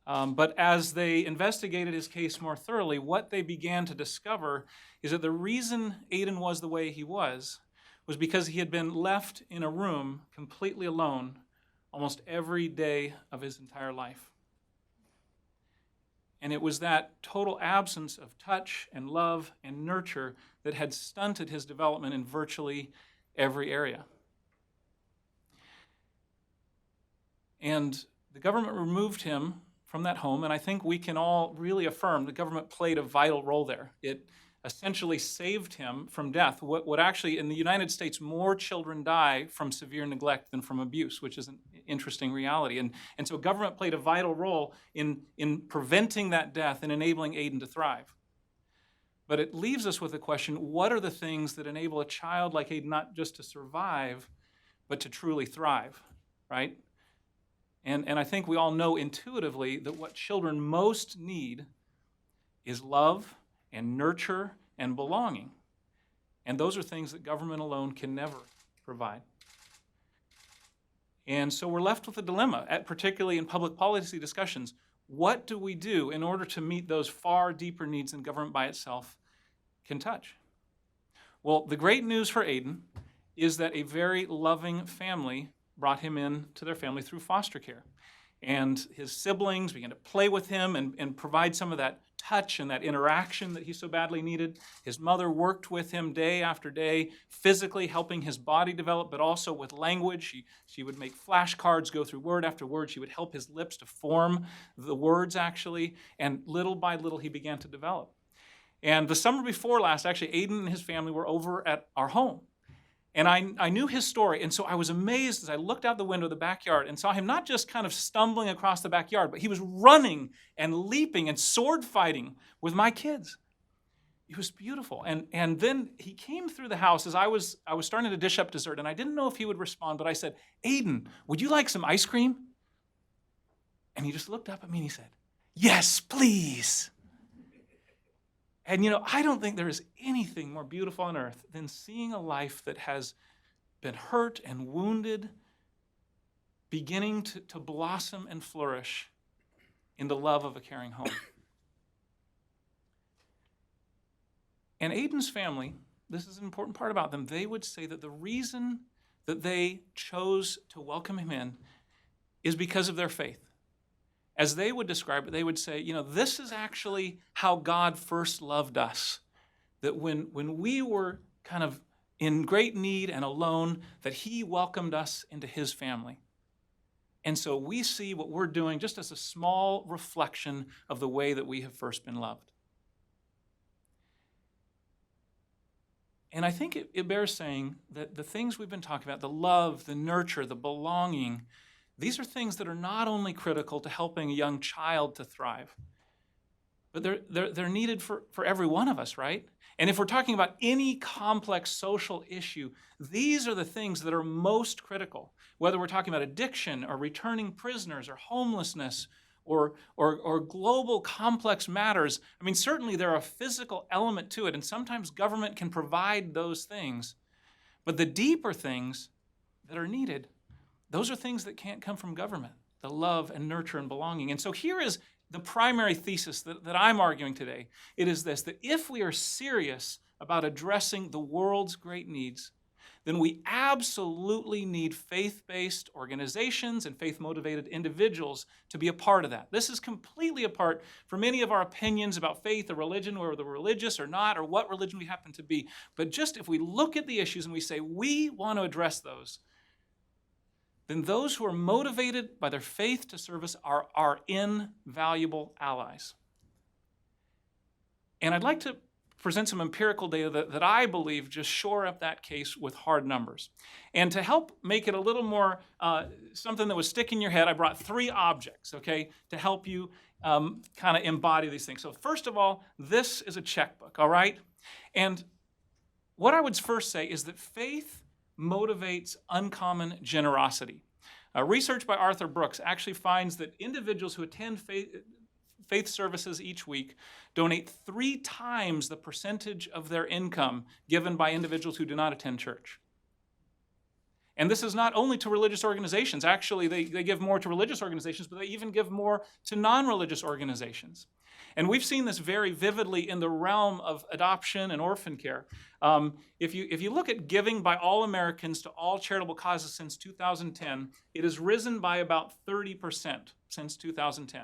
But as they investigated his case more thoroughly, what they began to discover is that the reason Aiden was the way he was because he had been left in a room completely alone almost every day of his entire life. And it was that total absence of touch and love and nurture that had stunted his development in virtually every area. And the government removed him from that home, and I think we can all really affirm the government played a vital role there. It essentially saved him from death. What actually, in the United States, more children die from severe neglect than from abuse, which is an interesting reality. And so government played a vital role in preventing that death and enabling Aiden to thrive. But it leaves us with the question, what are the things that enable a child like Aiden not just to survive, but to truly thrive, right? And I think we all know intuitively that what children most need is love and nurture and belonging. And those are things that government alone can never provide. And so we're left with a dilemma, particularly in public policy discussions. What do we do in order to meet those far deeper needs than government by itself can touch? Well, the great news for Aiden is that a very loving family brought him into their family through foster care. And his siblings began to play with him and provide some of that touch and that interaction that he so badly needed. His mother worked with him day after day, physically helping his body develop, but also with language. She would make flashcards, go through word after word. She would help his lips to form the words, actually. And little by little, he began to develop. And the summer before last, actually, Aiden and his family were over at our home. And I knew his story, and so I was amazed as I looked out the window of the backyard and saw him not just kind of stumbling across the backyard, but he was running and leaping and sword fighting with my kids. It was beautiful. And then he came through the house as I was starting to dish up dessert, and I didn't know if he would respond, but I said, "Aiden, would you like some ice cream?" And he just looked up at me and he said, "Yes, please." And I don't think there is anything more beautiful on earth than seeing a life that has been hurt and wounded beginning to blossom and flourish in the love of a caring home. And Aiden's family, this is an important part about them, they would say that the reason that they chose to welcome him in is because of their faith. As they would describe it, they would say, this is actually how God first loved us. That when we were kind of in great need and alone, that he welcomed us into his family. And so we see what we're doing just as a small reflection of the way that we have first been loved. And I think it bears saying that the things we've been talking about, the love, the nurture, the belonging, these are things that are not only critical to helping a young child to thrive, but they're needed for every one of us, right? And if we're talking about any complex social issue, these are the things that are most critical, whether we're talking about addiction or returning prisoners or homelessness or global complex matters. I mean, certainly there are a physical element to it, and sometimes government can provide those things. But the deeper things that are needed, those are things that can't come from government, the love and nurture and belonging. And so here is the primary thesis that I'm arguing today. It is this, that if we are serious about addressing the world's great needs, then we absolutely need faith-based organizations and faith-motivated individuals to be a part of that. This is completely apart from any of our opinions about faith or religion, whether we're religious or not, or what religion we happen to be. But just if we look at the issues and we say we want to address those, then those who are motivated by their faith to service are invaluable allies. And I'd like to present some empirical data that I believe just shore up that case with hard numbers. And to help make it a little more something that would stick in your head, I brought 3 objects, okay, to help you kind of embody these things. So first of all, this is a checkbook, all right? And what I would first say is that faith motivates uncommon generosity. Research by Arthur Brooks actually finds that individuals who attend faith services each week donate 3 times the percentage of their income given by individuals who do not attend church. And this is not only to religious organizations. Actually, they give more to religious organizations, but they even give more to non-religious organizations. And we've seen this very vividly in the realm of adoption and orphan care. If you look at giving by all Americans to all charitable causes since 2010, it has risen by about 30% since 2010.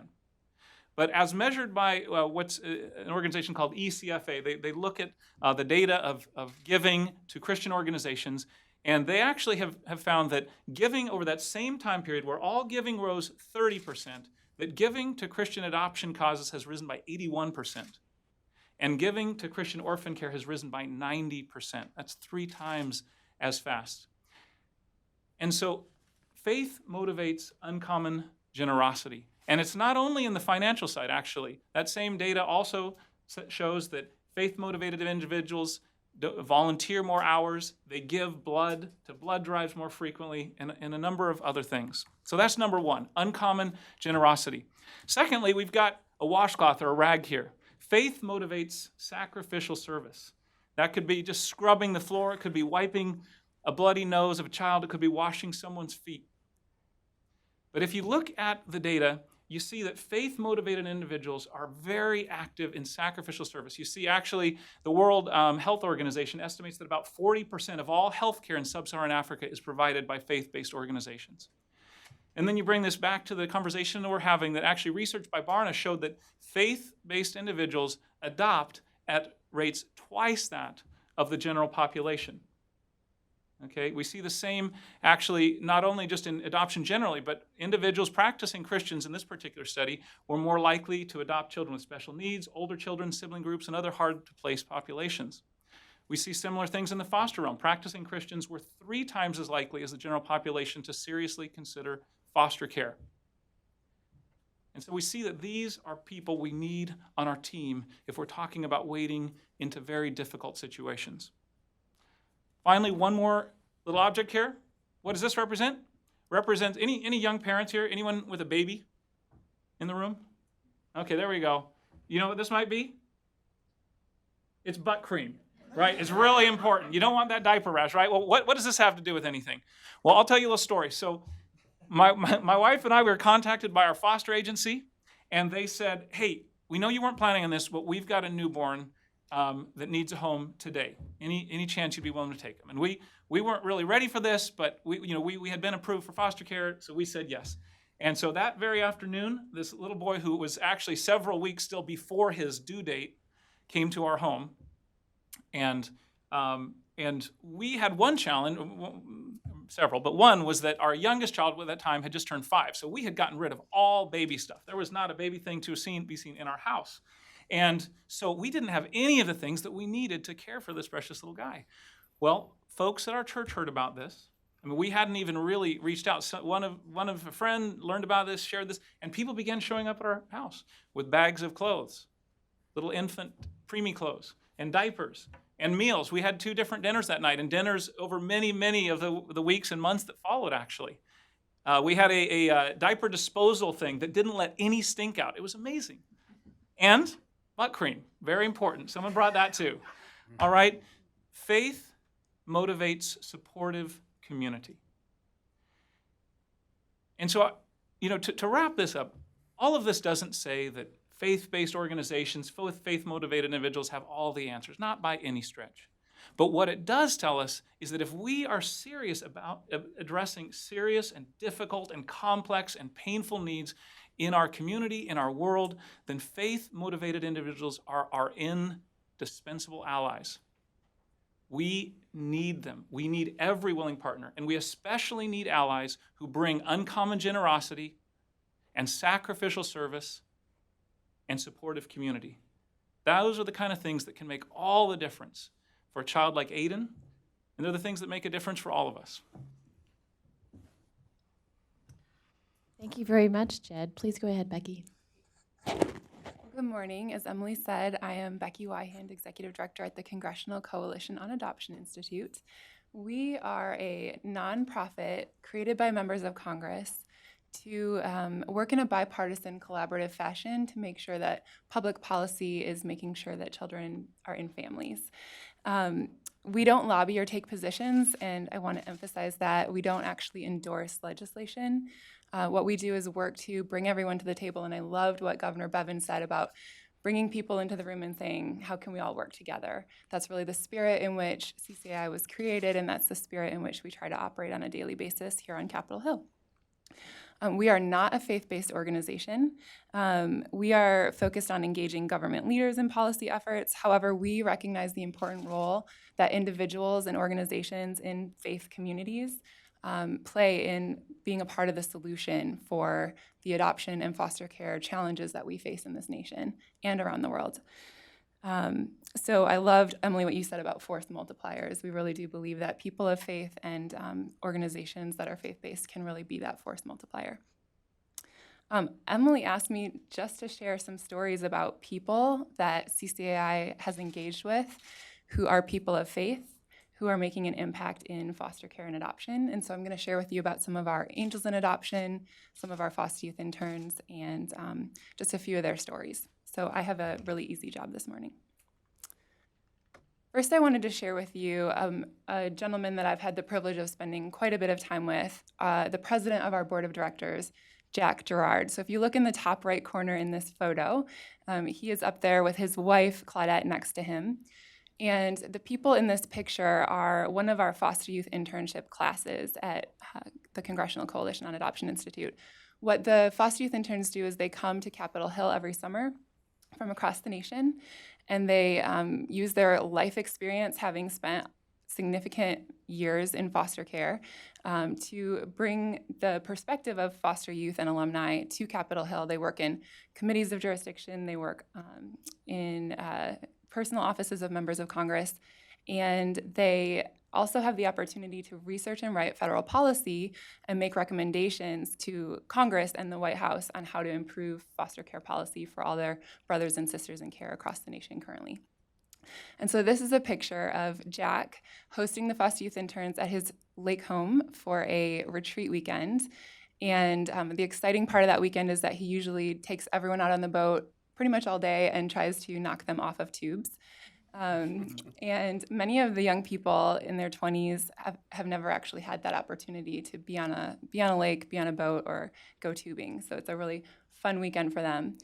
But as measured by what's an organization called ECFA, they look at the data of giving to Christian organizations, and they actually have found that giving over that same time period, where all giving rose 30%, that giving to Christian adoption causes has risen by 81%. And giving to Christian orphan care has risen by 90%. That's 3 times as fast. And so faith motivates uncommon generosity. And it's not only in the financial side, actually. That same data also shows that faith-motivated individuals volunteer more hours, they give blood to blood drives more frequently, and a number of other things. So that's number 1, uncommon generosity. Secondly, we've got a washcloth or a rag here. Faith motivates sacrificial service. That could be just scrubbing the floor, it could be wiping a bloody nose of a child, it could be washing someone's feet. But if you look at the data, you see that faith-motivated individuals are very active in sacrificial service. You see, actually, the World Health Organization estimates that about 40% of all healthcare in sub-Saharan Africa is provided by faith-based organizations. And then you bring this back to the conversation that we're having, that actually research by Barna showed that faith-based individuals adopt at rates twice that of the general population. Okay, we see the same actually not only just in adoption generally, but individuals practicing Christians in this particular study were more likely to adopt children with special needs, older children, sibling groups, and other hard-to-place populations. We see similar things in the foster realm. Practicing Christians were 3 times as likely as the general population to seriously consider foster care. And so we see that these are people we need on our team if we're talking about wading into very difficult situations. Finally, one more little object here. What does this represent? Represents any young parents here? Anyone with a baby in the room? Okay, there we go. You know what this might be? It's butt cream, right? It's really important. You don't want that diaper rash, right? Well, what does this have to do with anything? Well, I'll tell you a little story. So my wife and I were contacted by our foster agency, and they said, hey, we know you weren't planning on this, but we've got a newborn that needs a home today. Any chance you'd be willing to take him? And we weren't really ready for this, but we had been approved for foster care, so we said yes. And so that very afternoon, this little boy who was actually several weeks still before his due date came to our home. And we had one challenge, several, but one was that our youngest child at that time had just turned 5. So we had gotten rid of all baby stuff. There was not a baby thing to be seen in our house. And so we didn't have any of the things that we needed to care for this precious little guy. Well, folks at our church heard about this. I mean, we hadn't even really reached out. So one of a friend learned about this, shared this, and people began showing up at our house with bags of clothes, little infant preemie clothes, and diapers, and meals. We had 2 different dinners that night, and dinners over many, many of the weeks and months that followed, actually. We had a diaper disposal thing that didn't let any stink out. It was amazing. And butt cream, very important. Someone brought that too. All right? Faith motivates supportive community. And so, to wrap this up, all of this doesn't say that faith-based organizations, faith-motivated individuals have all the answers, not by any stretch. But what it does tell us is that if we are serious about addressing serious and difficult and complex and painful needs in our community, in our world, then faith-motivated individuals are indispensable allies. We need them. We need every willing partner, and we especially need allies who bring uncommon generosity and sacrificial service and supportive community. Those are the kind of things that can make all the difference for a child like Aiden, and they're the things that make a difference for all of us. Thank you very much, Jed. Please go ahead, Becky. Good morning. As Emily said, I am Becky Wyhand, Executive Director at the Congressional Coalition on Adoption Institute. We are a nonprofit created by members of Congress to work in a bipartisan collaborative fashion to make sure that public policy is making sure that children are in families. We don't lobby or take positions, and I want to emphasize that we don't actually endorse legislation. What we do is work to bring everyone to the table, and I loved what Governor Bevin said about bringing people into the room and saying, how can we all work together? That's really the spirit in which CCAI was created, and that's the spirit in which we try to operate on a daily basis here on Capitol Hill. We are not a faith-based organization. We are focused on engaging government leaders in policy efforts. However, we recognize the important role that individuals and organizations in faith communities play in being a part of the solution for the adoption and foster care challenges that we face in this nation and around the world. So I loved, Emily, what you said about force multipliers. We really do believe that people of faith and organizations that are faith-based can really be that force multiplier. Emily asked me just to share some stories about people that CCAI has engaged with who are people of faith, who are making an impact in foster care and adoption. And so I'm going to share with you about some of our angels in adoption, some of our foster youth interns, and just a few of their stories. So I have a really easy job this morning. First, I wanted to share with you a gentleman that I've had the privilege of spending quite a bit of time with, the president of our board of directors, Jack Gerard. So if you look in the top right corner in this photo, he is up there with his wife, Claudette, next to him. And the people in this picture are one of our foster youth internship classes at the Congressional Coalition on Adoption Institute. What the foster youth interns do is they come to Capitol Hill every summer from across the nation, and they use their life experience, having spent significant years in foster care, to bring the perspective of foster youth and alumni to Capitol Hill. They work in committees of jurisdiction, they work in personal offices of members of Congress, And they also have the opportunity to research and write federal policy and make recommendations to Congress and the White House on how to improve foster care policy for all their brothers and sisters in care across the nation currently. And so this is a picture of Jack hosting the foster youth interns at his lake home for a retreat weekend. And the exciting part of that weekend is that he usually takes everyone out on the boat pretty much all day and tries to knock them off of tubes. And many of the young people in their 20s have never actually had that opportunity to be on a lake, be on a boat, or go tubing. So it's a really fun weekend for them.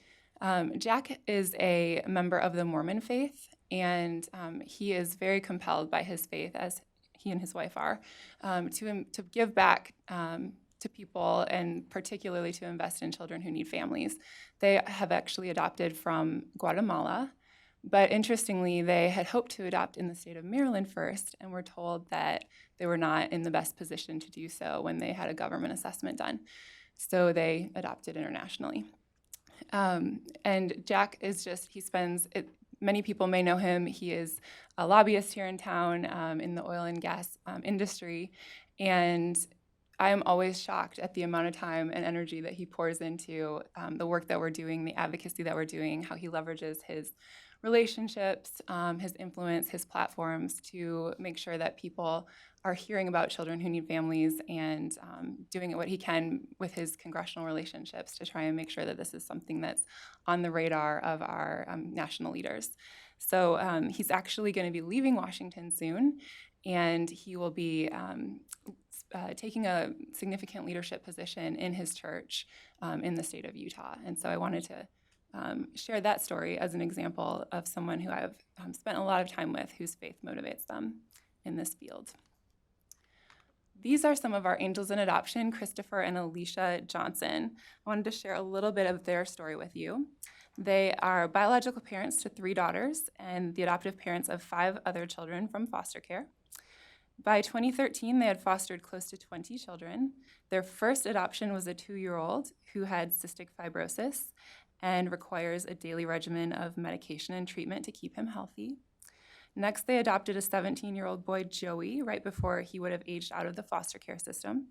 Jack is a member of the Mormon faith, and he is very compelled by his faith, as he and his wife are, to give back to people, and particularly to invest in children who need families. They have actually adopted from Guatemala, but interestingly, they had hoped to adopt in the state of Maryland first, and were told that they were not in the best position to do so when they had a government assessment done. So they adopted internationally. And Jack is many people may know him. He is a lobbyist here in town in the oil and gas industry. And I am always shocked at the amount of time and energy that he pours into the work that we're doing, the advocacy that we're doing, how he leverages his relationships, his influence, his platforms to make sure that people are hearing about children who need families, and doing what he can with his congressional relationships to try and make sure that this is something that's on the radar of our national leaders. So he's actually going to be leaving Washington soon, and he will be taking a significant leadership position in his church in the state of Utah. And so I wanted to share that story as an example of someone who I've spent a lot of time with, whose faith motivates them in this field. These are some of our angels in adoption, Christopher and Alicia Johnson. I wanted to share a little bit of their story with you. They are biological parents to 3 daughters and the adoptive parents of 5 other children from foster care. By 2013, they had fostered close to 20 children. Their first adoption was a 2-year-old who had cystic fibrosis and requires a daily regimen of medication and treatment to keep him healthy. Next, they adopted a 17-year-old boy, Joey, right before he would have aged out of the foster care system.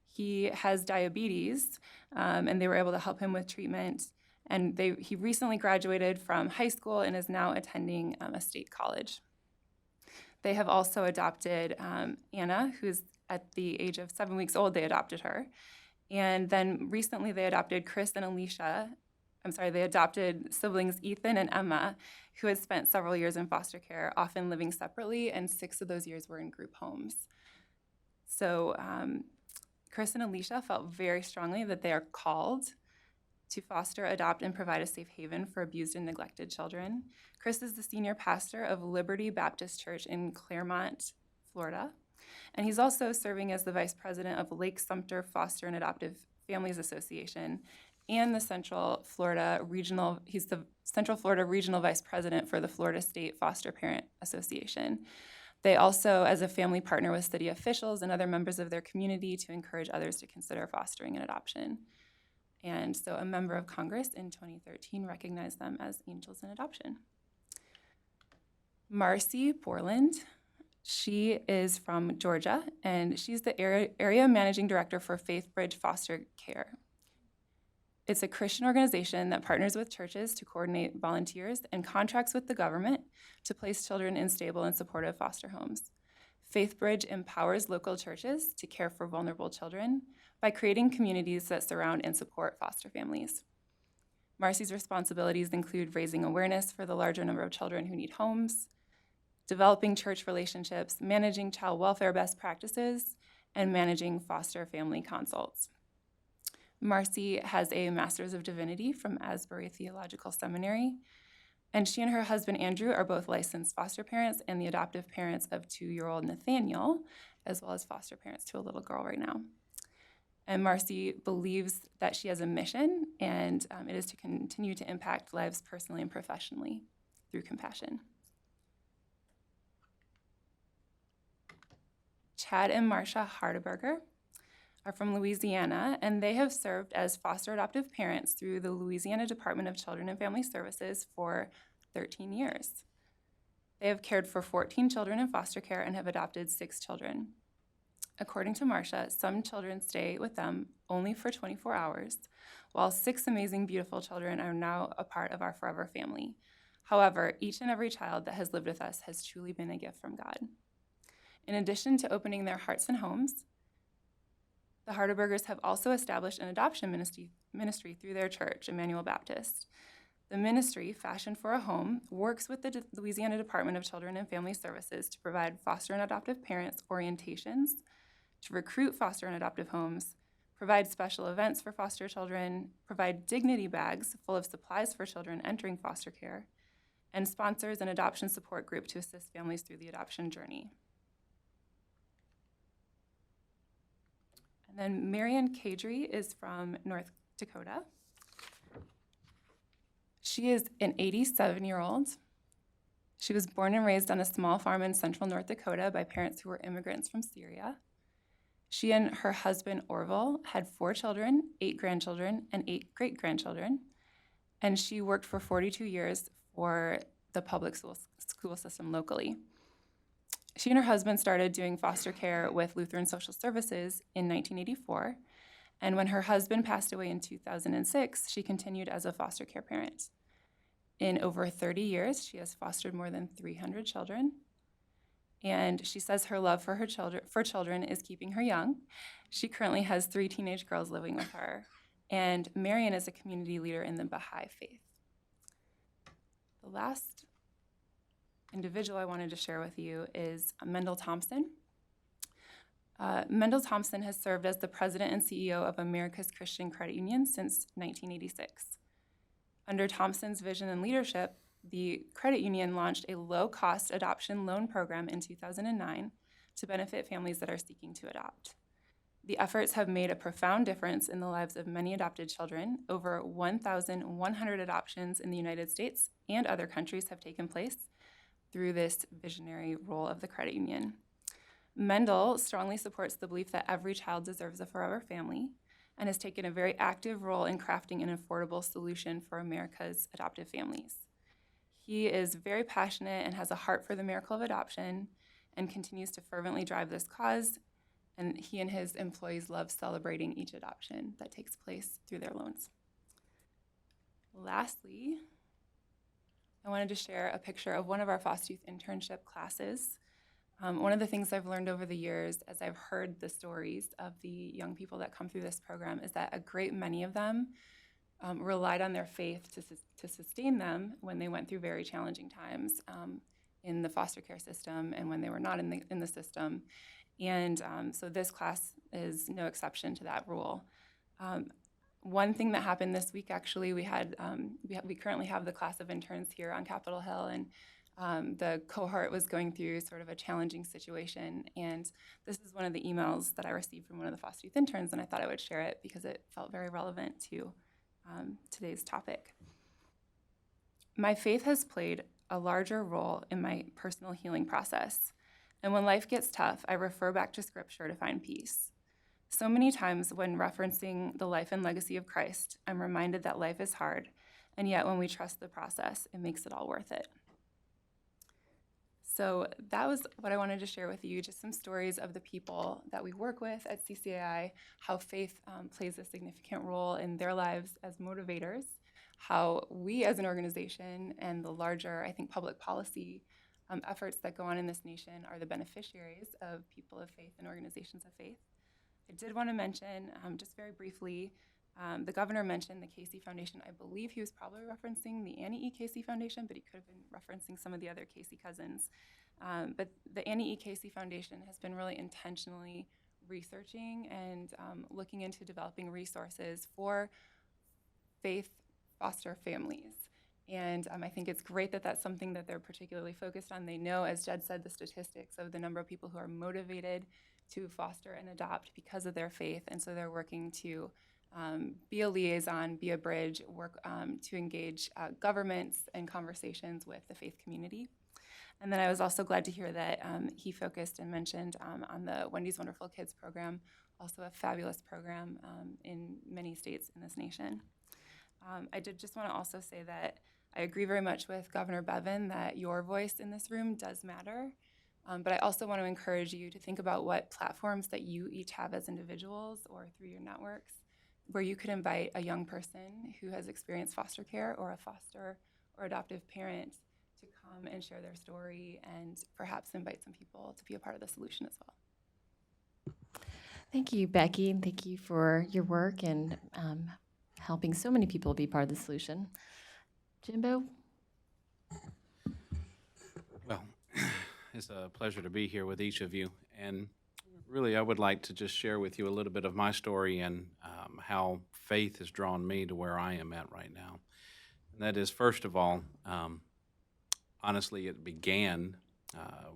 He has diabetes, and they were able to help him with treatment. And he recently graduated from high school and is now attending a state college. They have also adopted Anna, who's at the age of 7 weeks old. They adopted her. And then recently they adopted Chris and Alicia. They adopted siblings Ethan and Emma, who had spent several years in foster care, often living separately, and 6 of those years were in group homes. So Chris and Alicia felt very strongly that they are called to foster, adopt, and provide a safe haven for abused and neglected children. Chris is the senior pastor of Liberty Baptist Church in Claremont, Florida, and he's also serving as the vice president of Lake Sumter Foster and Adoptive Families Association, and the Central Florida Regional Vice President for the Florida State Foster Parent Association. They also, as a family, partner with city officials and other members of their community to encourage others to consider fostering and adoption. And so a member of Congress in 2013 recognized them as angels in adoption. Marcy Borland, she is from Georgia, and she's the area managing director for Faith Bridge Foster Care. It's a Christian organization that partners with churches to coordinate volunteers and contracts with the government to place children in stable and supportive foster homes. Faith Bridge empowers local churches to care for vulnerable children by creating communities that surround and support foster families. Marcy's responsibilities include raising awareness for the larger number of children who need homes, developing church relationships, managing child welfare best practices, and managing foster family consults. Marcy has a Master's of Divinity from Asbury Theological Seminary, and she and her husband Andrew are both licensed foster parents and the adoptive parents of 2-year-old Nathaniel, as well as foster parents to a little girl right now. And Marcy believes that she has a mission, and it is to continue to impact lives personally and professionally through compassion. Chad and Marcia Hardeberger are from Louisiana, and they have served as foster adoptive parents through the Louisiana Department of Children and Family Services for 13 years. They have cared for 14 children in foster care and have adopted 6 children. According to Marcia, some children stay with them only for 24 hours, while 6 amazing, beautiful children are now a part of our forever family. However, each and every child that has lived with us has truly been a gift from God. In addition to opening their hearts and homes, the Hardebergers have also established an adoption ministry through their church, Emmanuel Baptist. The ministry, Fashioned for a Home, works with the Louisiana Department of Children and Family Services to provide foster and adoptive parents orientations, to recruit foster and adoptive homes, provide special events for foster children, provide dignity bags full of supplies for children entering foster care, and sponsors an adoption support group to assist families through the adoption journey. And then Marianne Kadri is from North Dakota. She is an 87-year-old. She was born and raised on a small farm in central North Dakota by parents who were immigrants from Syria. She and her husband, Orville, had 4 children, 8 grandchildren, and 8 great-grandchildren. And she worked for 42 years for the public school system locally. She and her husband started doing foster care with Lutheran Social Services in 1984. And when her husband passed away in 2006, she continued as a foster care parent. In over 30 years, she has fostered more than 300 children. And she says her love for children is keeping her young. She currently has 3 teenage girls living with her. And Marian is a community leader in the Baha'i faith. The last individual I wanted to share with you is Mendel Thompson. Mendel Thompson has served as the president and CEO of America's Christian Credit Union since 1986. Under Thompson's vision and leadership, the credit union launched a low-cost adoption loan program in 2009 to benefit families that are seeking to adopt. The efforts have made a profound difference in the lives of many adopted children. Over 1,100 adoptions in the United States and other countries have taken place through this visionary role of the credit union. Mendel strongly supports the belief that every child deserves a forever family and has taken a very active role in crafting an affordable solution for America's adoptive families. He is very passionate and has a heart for the miracle of adoption and continues to fervently drive this cause, and he and his employees love celebrating each adoption that takes place through their loans. Lastly, I wanted to share a picture of one of our foster youth internship classes. One of the things I've learned over the years as I've heard the stories of the young people that come through this program is that a great many of them relied on their faith to sustain them when they went through very challenging times in the foster care system and when they were not in the system. And so this class is no exception to that rule. One thing that happened this week, actually, we currently have the class of interns here on Capitol Hill, and the cohort was going through sort of a challenging situation. And this is one of the emails that I received from one of the foster youth interns, and I thought I would share it because it felt very relevant to today's topic. My faith has played a larger role in my personal healing process. And when life gets tough, I refer back to Scripture to find peace. So many times when referencing the life and legacy of Christ, I'm reminded that life is hard, and yet when we trust the process, it makes it all worth it. So that was what I wanted to share with you, just some stories of the people that we work with at CCAI, how faith plays a significant role in their lives as motivators, how we as an organization and the larger, I think, public policy efforts that go on in this nation are the beneficiaries of people of faith and organizations of faith. I did want to mention, just very briefly, the governor mentioned the Casey Foundation. I believe he was probably referencing the Annie E. Casey Foundation, but he could have been referencing some of the other Casey cousins. But the Annie E. Casey Foundation has been really intentionally researching and looking into developing resources for faith foster families. And I think it's great that that's something that they're particularly focused on. They know, as Jed said, the statistics of the number of people who are motivated to foster and adopt because of their faith, and so they're working to be a liaison, be a bridge, work to engage governments and conversations with the faith community. And then I was also glad to hear that he focused and mentioned on the Wendy's Wonderful Kids program, also a fabulous program in many states in this nation. I did just want to also say that I agree very much with Governor Bevin that your voice in this room does matter. But I also want to encourage you to think about what platforms that you each have as individuals or through your networks, where you could invite a young person who has experienced foster care or a foster or adoptive parent to come and share their story and perhaps invite some people to be a part of the solution as well. Thank you, Becky, and thank you for your work and helping so many people be part of the solution. Jimbo? Well, it's a pleasure to be here with each of you. And really, I would like to just share with you a little bit of my story and how faith has drawn me to where I am at right now. And that is, first of all, honestly, it began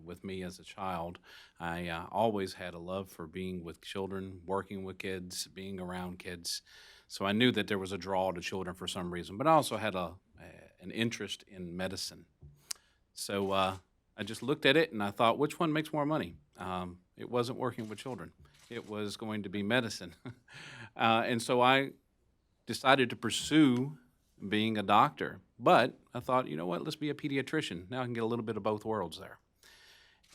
with me as a child. I always had a love for being with children, working with kids, being around kids. So I knew that there was a draw to children for some reason, but I also had an interest in medicine. So I just looked at it and I thought, which one makes more money? It wasn't working with children. It was going to be medicine. And so I decided to pursue being a doctor. But I thought, you know what, let's be a pediatrician. Now I can get a little bit of both worlds there.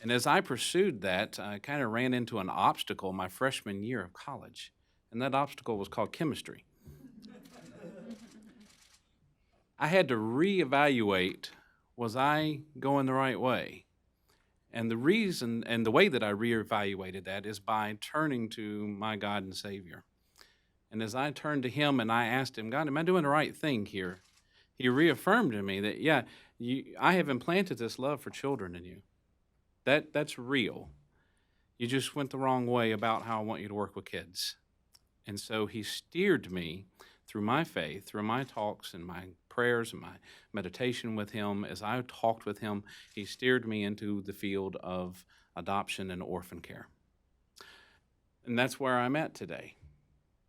And as I pursued that, I kind of ran into an obstacle my freshman year of college. And that obstacle was called chemistry. I had to reevaluate, was I going the right way? And the reason and the way that I reevaluated that is by turning to my God and Savior. And as I turned to Him and I asked Him, God, am I doing the right thing here? He reaffirmed to me that, yeah, I have implanted this love for children in you. That's real. You just went the wrong way about how I want you to work with kids. And so He steered me through my faith, through my talks and my prayers and my meditation with Him. As I talked with Him, He steered me into the field of adoption and orphan care. And that's where I'm at today.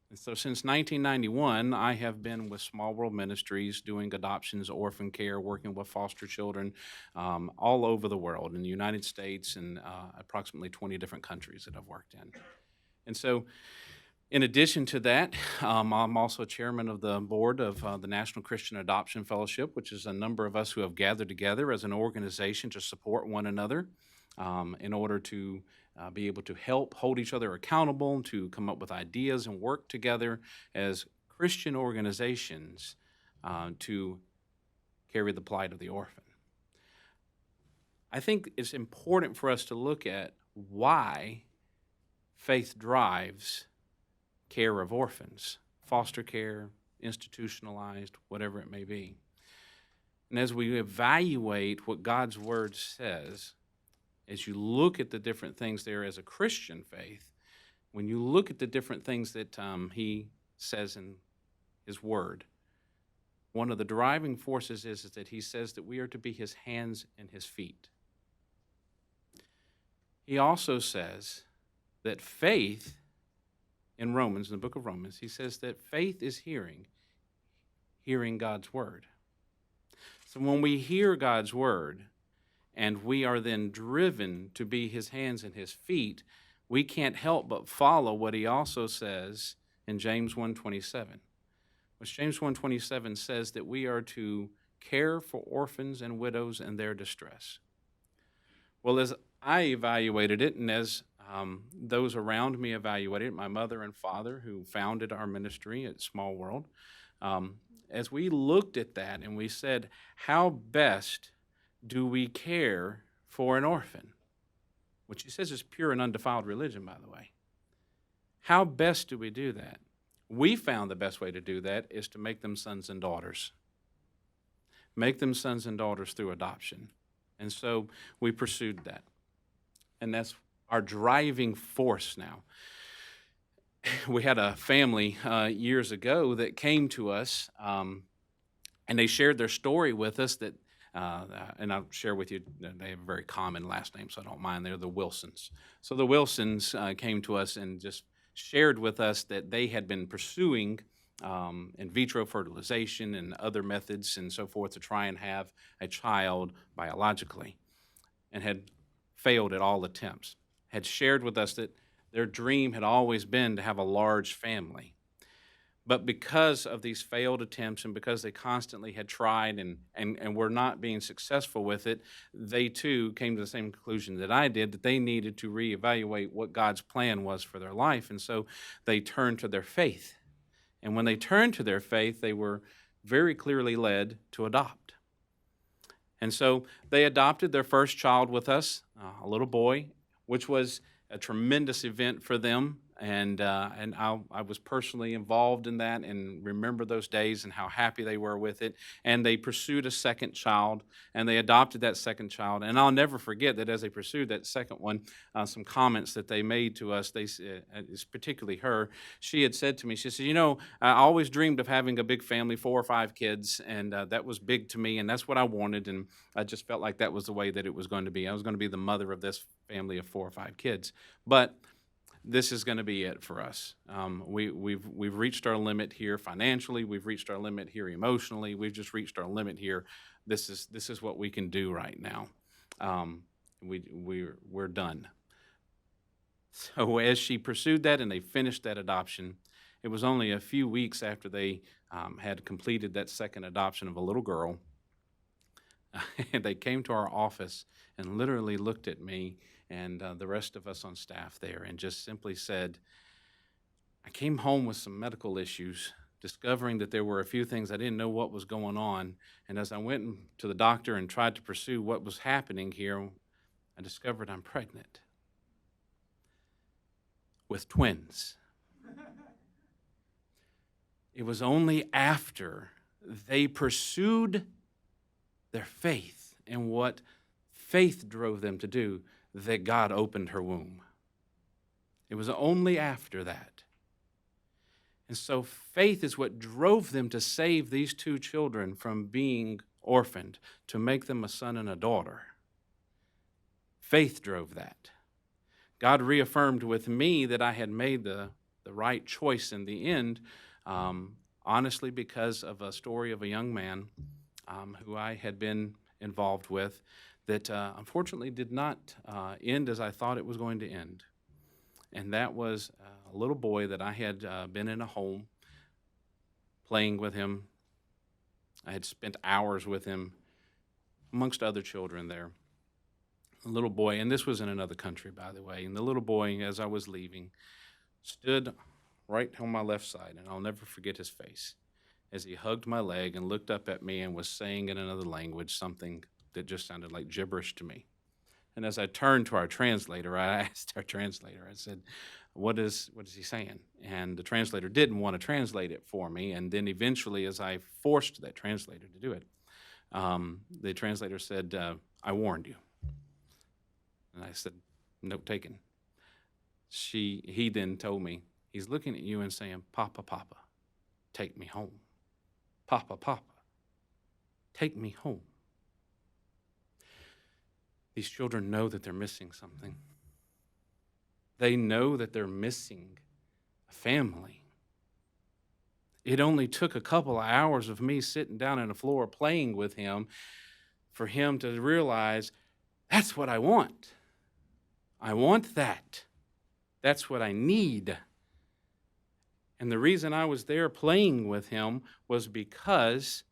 And so since 1991, I have been with Small World Ministries doing adoptions, orphan care, working with foster children all over the world, in the United States and approximately 20 different countries that I've worked in. And so in addition to that, I'm also chairman of the board of the National Christian Adoption Fellowship, which is a number of us who have gathered together as an organization to support one another in order to be able to help hold each other accountable, to come up with ideas and work together as Christian organizations to carry the plight of the orphan. I think it's important for us to look at why faith drives care of orphans, foster care, institutionalized, whatever it may be. And as we evaluate what God's Word says, as you look at the different things there as a Christian faith, when you look at the different things that He says in His Word, one of the driving forces is that He says that we are to be His hands and His feet. He also says that faith, in Romans, in the book of Romans, he says that faith is hearing God's Word. So when we hear God's Word, and we are then driven to be His hands and His feet, we can't help but follow what He also says in James 1:27, which James 1:27 says that we are to care for orphans and widows in their distress. Well, as I evaluated it, and as those around me evaluated it, my mother and father who founded our ministry at Small World, as we looked at that and we said, how best do we care for an orphan? Which He says is pure and undefiled religion, by the way. How best do we do that? We found the best way to do that is to make them sons and daughters. Make them sons and daughters through adoption. And so we pursued that. And that's our driving force now. We had a family years ago that came to us, and they shared their story with us that and I'll share with you, they have a very common last name, so I don't mind. They're the Wilsons. So the Wilsons came to us and just shared with us that they had been pursuing in vitro fertilization and other methods and so forth to try and have a child biologically, and had failed at all attempts. Had shared with us that their dream had always been to have a large family. But because of these failed attempts and because they constantly had tried and were not being successful with it, they too came to the same conclusion that I did, that they needed to reevaluate what God's plan was for their life. And so they turned to their faith. And when they turned to their faith, they were very clearly led to adopt. And so they adopted their first child with us, a little boy, which was a tremendous event for them. And I was personally involved in that and remember those days and how happy they were with it. And they pursued a second child, and they adopted that second child. And I'll never forget that as they pursued that second one, some comments that they made to us, it's particularly her, she had said to me, she said, you know, I always dreamed of having a big family, 4 or 5 kids, and that was big to me, and that's what I wanted, and I just felt like that was the way that it was going to be. I was going to be the mother of this family of 4 or 5 kids. But this is going to be it for us. We've reached our limit here financially. We've reached our limit here emotionally. We've just reached our limit here. This is what we can do right now. We're done. So as she pursued that and they finished that adoption, it was only a few weeks after they had completed that second adoption of a little girl. They came to our office and literally looked at me and the rest of us on staff there and just simply said, I came home with some medical issues, discovering that there were a few things I didn't know what was going on. And as I went to the doctor and tried to pursue what was happening here, I discovered I'm pregnant with twins. It was only after they pursued their faith and what faith drove them to do that God opened her womb. It was only after that. And so faith is what drove them to save these 2 children from being orphaned, to make them a son and a daughter. Faith drove that. God reaffirmed with me that I had made the right choice in the end, honestly because of a story of a young man who I had been involved with that unfortunately did not end as I thought it was going to end. And that was a little boy that I had been in a home playing with him. I had spent hours with him amongst other children there. A little boy, and this was in another country, by the way, and the little boy, as I was leaving, stood right on my left side, and I'll never forget his face, as he hugged my leg and looked up at me and was saying in another language something that just sounded like gibberish to me. And as I turned to our translator, I asked our translator, I said, what is he saying? And the translator didn't want to translate it for me. And then eventually, as I forced that translator to do it, the translator said, I warned you. And I said, note taken. He then told me, he's looking at you and saying, Papa, Papa, take me home. Papa, Papa, take me home. These children know that they're missing something. They know that they're missing a family. It only took a couple of hours of me sitting down on the floor playing with him for him to realize, that's what I want. I want that. That's what I need. And the reason I was there playing with him was because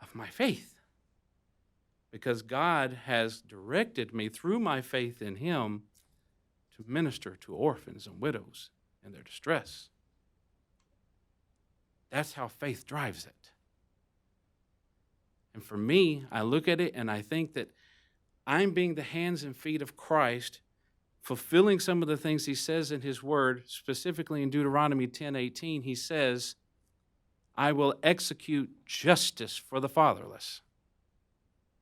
of my faith. Because God has directed me through my faith in him to minister to orphans and widows in their distress. That's how faith drives it. And for me, I look at it and I think that I'm being the hands and feet of Christ, fulfilling some of the things he says in his word, specifically in Deuteronomy 10:18, he says, I will execute justice for the fatherless.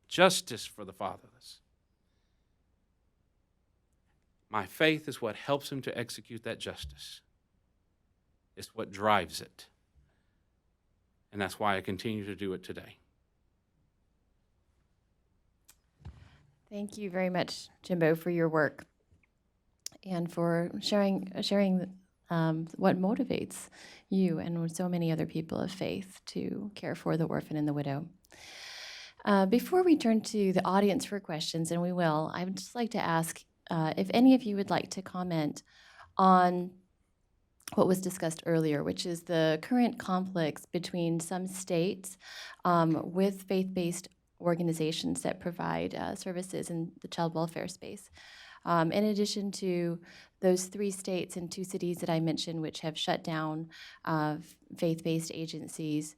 Justice for the fatherless. My faith is what helps him to execute that justice. It's what drives it. And that's why I continue to do it today. Thank you very much, Jimbo, for your work and for sharing what motivates you and so many other people of faith to care for the orphan and the widow. Before we turn to the audience for questions, and we will, I would just like to ask if any of you would like to comment on what was discussed earlier, which is the current conflicts between some states with faith-based organizations that provide services in the child welfare space. In addition to those 3 states and 2 cities that I mentioned, which have shut down faith-based agencies,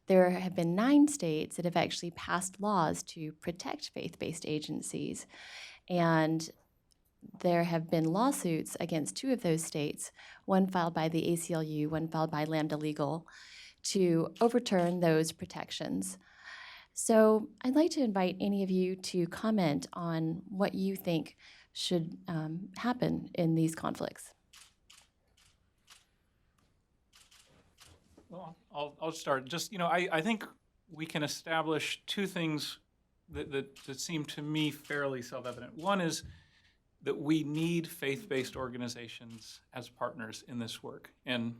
there have been 9 states that have actually passed laws to protect faith-based agencies. And there have been lawsuits against 2 of those states, one filed by the ACLU, one filed by Lambda Legal, to overturn those protections. So I'd like to invite any of you to comment on what you think should happen in these conflicts. Well, I'll start. Just, I think we can establish 2 things that seem to me fairly self-evident. One is that we need faith-based organizations as partners in this work. And,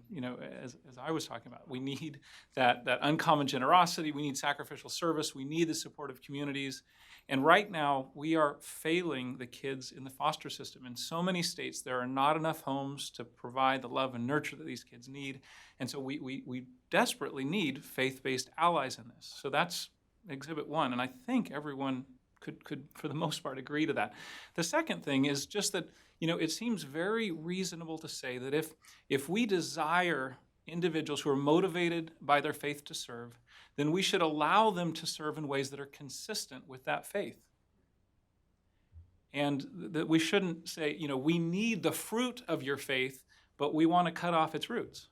as I was talking about, we need that uncommon generosity, we need sacrificial service, we need the support of communities. And right now, we are failing the kids in the foster system. In so many states, there are not enough homes to provide the love and nurture that these kids need. And so we desperately need faith-based allies in this. So that's exhibit 1. And I think everyone could for the most part agree to that. The second thing is just that, it seems very reasonable to say that if we desire individuals who are motivated by their faith to serve, then we should allow them to serve in ways that are consistent with that faith. And that we shouldn't say, we need the fruit of your faith, but we want to cut off its roots.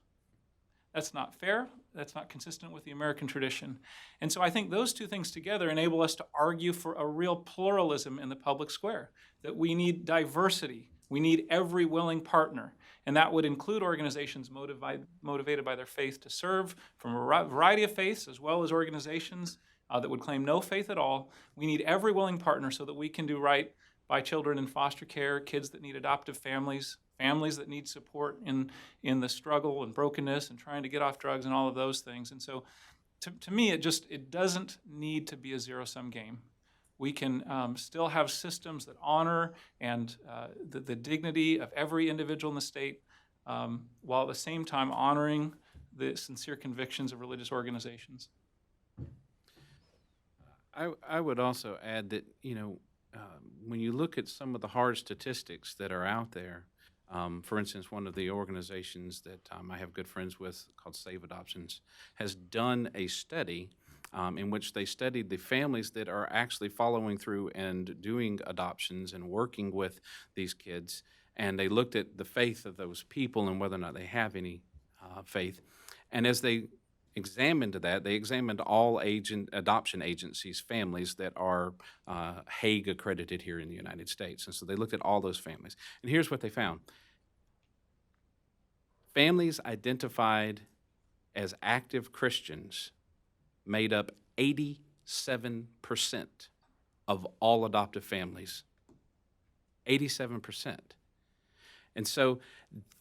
That's not fair. That's not consistent with the American tradition. And so I think those 2 things together enable us to argue for a real pluralism in the public square, that we need diversity. We need every willing partner. And that would include organizations motivated by their faith to serve from a variety of faiths, as well as organizations that would claim no faith at all. We need every willing partner so that we can do right by children in foster care, kids that need adoptive families, families that need support in the struggle and brokenness and trying to get off drugs and all of those things. And so to me, it doesn't need to be a zero-sum game. We can still have systems that honor and the dignity of every individual in the state, while at the same time honoring the sincere convictions of religious organizations. I would also add that, when you look at some of the hard statistics that are out there, for instance, one of the organizations that I have good friends with called Save Adoptions has done a study in which they studied the families that are actually following through and doing adoptions and working with these kids. And they looked at the faith of those people and whether or not they have any faith. And as they examined that, they examined all adoption agencies' families that are Hague accredited here in the United States. And so they looked at all those families. And here's what they found. Families identified as active Christians made up 87% of all adoptive families. 87%. And so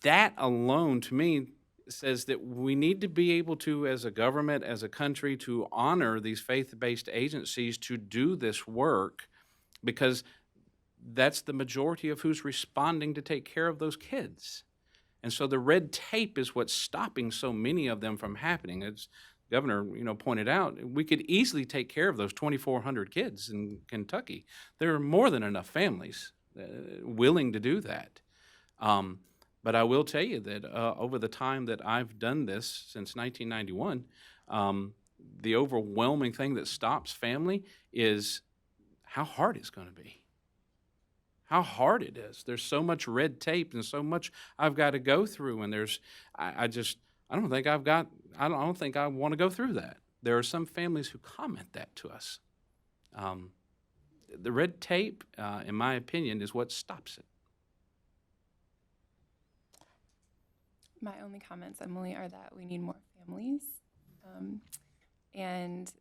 that alone, to me, says that we need to be able to, as a government, as a country, to honor these faith-based agencies to do this work, because that's the majority of who's responding to take care of those kids. And so the red tape is what's stopping so many of them from happening. As the governor, pointed out, we could easily take care of those 2,400 kids in Kentucky. There are more than enough families willing to do that. But I will tell you that over the time that I've done this, since 1991, the overwhelming thing that stops family is how hard it's going to be. How hard it is. There's so much red tape and so much I've got to go through, and I don't think I want to go through that. There are some families who comment that to us. The red tape, in my opinion, is what stops it. My only comments, Emily, are that we need more families, and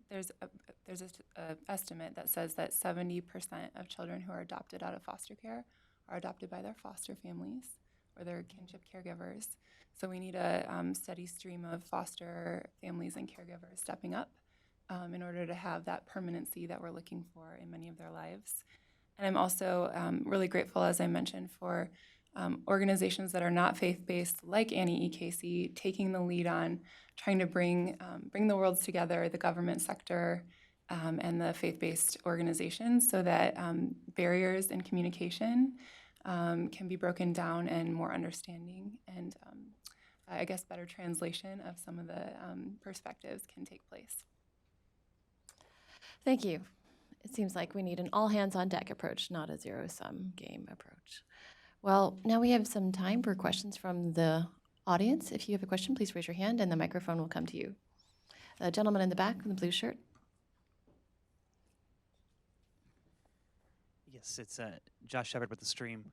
there's a estimate that says that 70% of children who are adopted out of foster care are adopted by their foster families or their kinship caregivers. So we need a steady stream of foster families and caregivers stepping up in order to have that permanency that we're looking for in many of their lives. And I'm also really grateful, as I mentioned, for organizations that are not faith-based, like Annie EKC, taking the lead on trying to bring the worlds together, the government sector and the faith-based organizations, so that barriers in communication can be broken down and more understanding and I guess better translation of some of the perspectives can take place. Thank you. It seems like we need an all-hands-on-deck approach, not a zero-sum game approach. Well, now we have some time for questions from the audience. If you have a question, please raise your hand and the microphone will come to you. The gentleman in the back in the blue shirt. Yes, it's Josh Shepard with The Stream.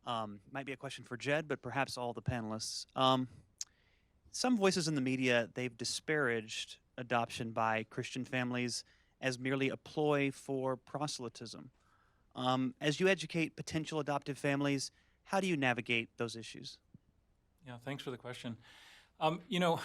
Might be a question for Jed, but perhaps all the panelists. Some voices in the media, they've disparaged adoption by Christian families as merely a ploy for proselytism. As you educate potential adoptive families, how do you navigate those issues? Yeah, thanks for the question. You know,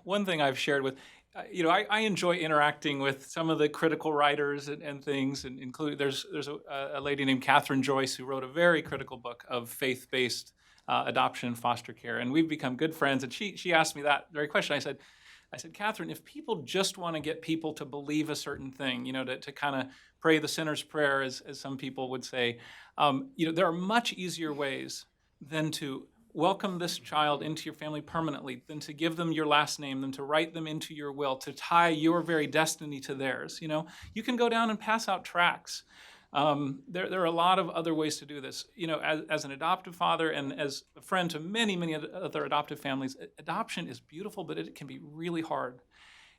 one thing I've shared with, I enjoy interacting with some of the critical writers and things, and including there's a lady named Catherine Joyce who wrote a very critical book of faith-based adoption and foster care, and we've become good friends. And she asked me that very question. I said, Catherine, if people just want to get people to believe a certain thing, to kind of pray the sinner's prayer, as some people would say, there are much easier ways than to welcome this child into your family permanently, than to give them your last name, than to write them into your will, to tie your very destiny to theirs. You can go down and pass out tracts. There are a lot of other ways to do this. As an adoptive father and as a friend to many, many other adoptive families, adoption is beautiful, but it can be really hard.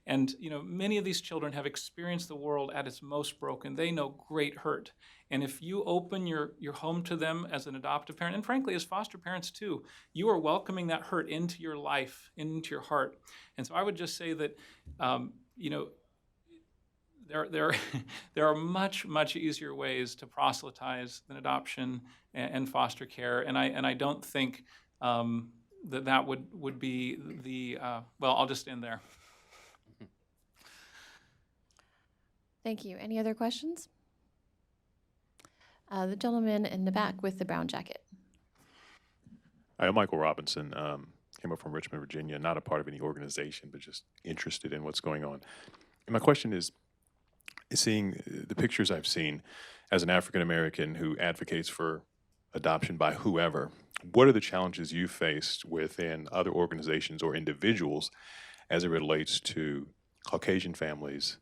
And, many of these children have experienced the world at its most broken. They know great hurt. And if you open your home to them as an adoptive parent, and frankly, as foster parents too, you are welcoming that hurt into your life, into your heart. And so I would just say that, there are much, much easier ways to proselytize than adoption and foster care. And I don't think that would be the, well, I'll just end there. Thank you. Any other questions? The gentleman in the back with the brown jacket. Hi, I'm Michael Robinson. Came up from Richmond, Virginia, not a part of any organization, but just interested in what's going on. And my question is, seeing the pictures I've seen as an African-American who advocates for adoption by whoever, what are the challenges you faced within other organizations or individuals as it relates to Caucasian families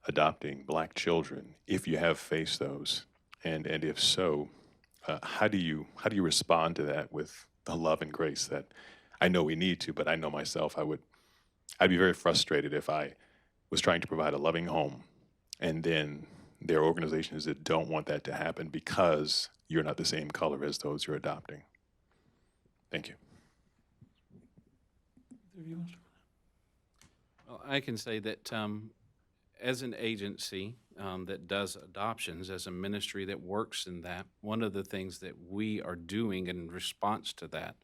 adopting Black children, if you have faced those? And if so, how do you respond to that with the love and grace that I know we need to, but I know myself I'd be very frustrated if I was trying to provide a loving home and then there are organizations that don't want that to happen because you're not the same color as those you're adopting. Thank you. Well, I can say that as an agency that does adoptions, as a ministry that works in that, one of the things that we are doing in response to that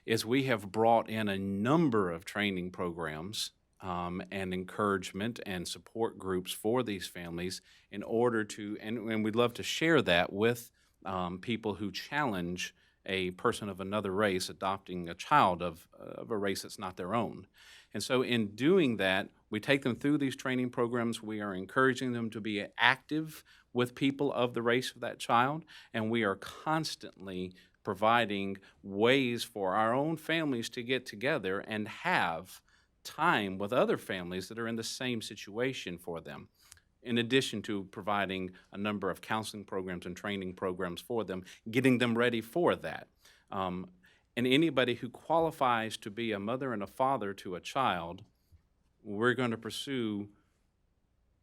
is we have brought in a number of training programs and encouragement and support groups for these families in order to, and we'd love to share that with people who challenge a person of another race adopting a child of a race that's not their own. And so in doing that, we take them through these training programs. We are encouraging them to be active with people of the race of that child, and we are constantly providing ways for our own families to get together and have time with other families that are in the same situation for them, in addition to providing a number of counseling programs and training programs for them, getting them ready for that. And anybody who qualifies to be a mother and a father to a child, we're going to pursue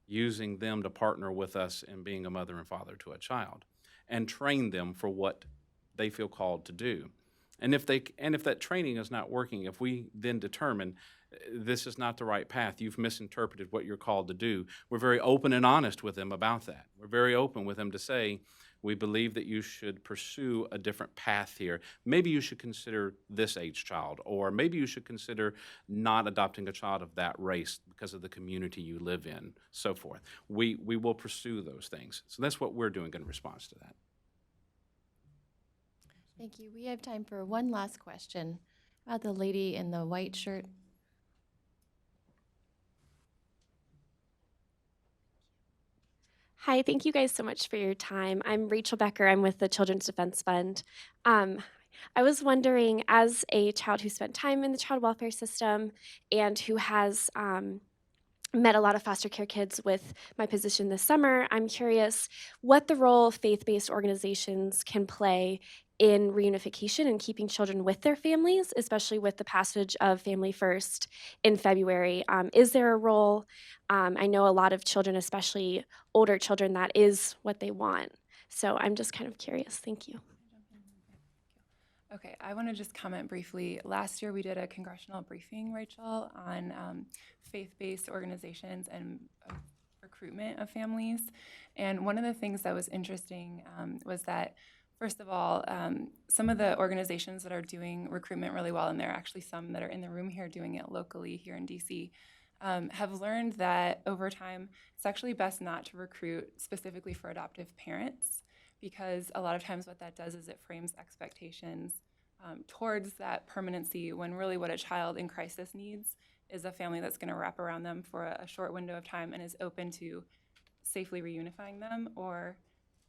using them to partner with us in being a mother and father to a child and train them for what they feel called to do. And if that training is not working, if we then determine this is not the right path, you've misinterpreted what you're called to do, we're very open and honest with them about that. We're very open with them to say, we believe that you should pursue a different path here. Maybe you should consider this age child, or maybe you should consider not adopting a child of that race because of the community you live in, so forth. We will pursue those things. So that's what we're doing in response to that. Thank you. We have time for one last question about the lady in the white shirt. Hi, thank you guys so much for your time. I'm Rachel Becker. I'm with the Children's Defense Fund. I was wondering, as a child who spent time in the child welfare system and who has met a lot of foster care kids with my position this summer, I'm curious what the role faith-based organizations can play in reunification and keeping children with their families, especially with the passage of Family First in February. Is there a role? I know a lot of children, especially older children, that is what they want. So I'm just kind of curious. Thank you. Okay, I want to just comment briefly. Last year we did a congressional briefing, Rachel, on faith-based organizations and recruitment of families. And one of the things that was interesting was that, first of all, some of the organizations that are doing recruitment really well, and there are actually some that are in the room here doing it locally here in DC, have learned that over time it's actually best not to recruit specifically for adoptive parents, because a lot of times what that does is it frames expectations towards that permanency, when really what a child in crisis needs is a family that's going to wrap around them for a short window of time and is open to safely reunifying them or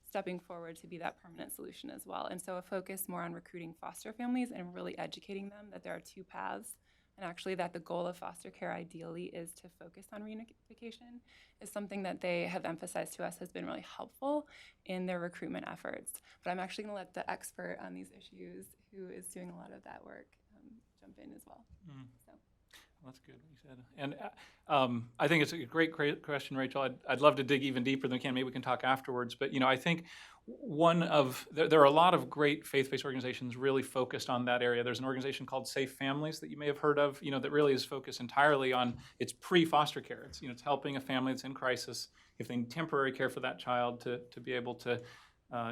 stepping forward to be that permanent solution as well. And so a focus more on recruiting foster families and really educating them that there are two paths, and actually that the goal of foster care ideally is to focus on reunification, is something that they have emphasized to us has been really helpful in their recruitment efforts. But I'm actually going to let the expert on these issues, who is doing a lot of that work, jump in as well. So. That's good what you said. And I think it's a great question, Rachel. I'd love to dig even deeper than we can. Maybe we can talk afterwards. But, I think there are a lot of great faith-based organizations really focused on that area. There's an organization called Safe Families that you may have heard of, that really is focused entirely on its pre-foster care. It's helping a family that's in crisis, if they need temporary care for that child, to be able to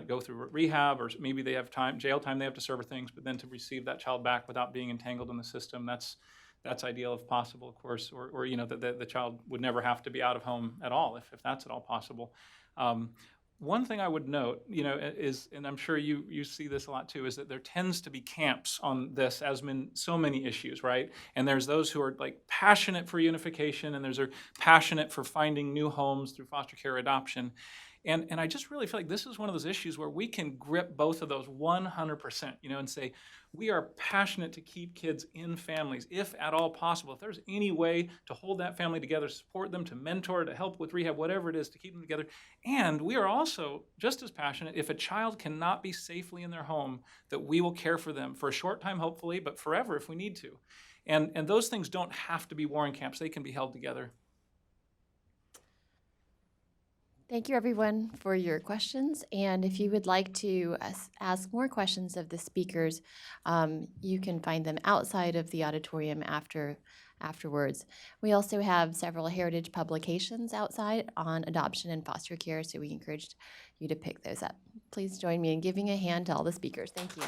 go through rehab, or maybe they have jail time they have to serve or things, but then to receive that child back without being entangled in the system. That's ideal if possible, of course, or that the child would never have to be out of home at all, if that's at all possible. One thing I would note, is, and I'm sure you see this a lot too, is that there tends to be camps on this, as in so many issues, right? And there's those who are like passionate for unification, and there's are passionate for finding new homes through foster care adoption. And I just really feel like this is one of those issues where we can grip both of those 100%, and say, we are passionate to keep kids in families, if at all possible. If there's any way to hold that family together, support them, to mentor, to help with rehab, whatever it is, to keep them together. And we are also just as passionate, if a child cannot be safely in their home, that we will care for them for a short time, hopefully, but forever if we need to. And those things don't have to be warring camps. They can be held together. Thank you, everyone, for your questions. And if you would like to ask more questions of the speakers, you can find them outside of the auditorium afterwards. We also have several heritage publications outside on adoption and foster care, so we encourage you to pick those up. Please join me in giving a hand to all the speakers. Thank you.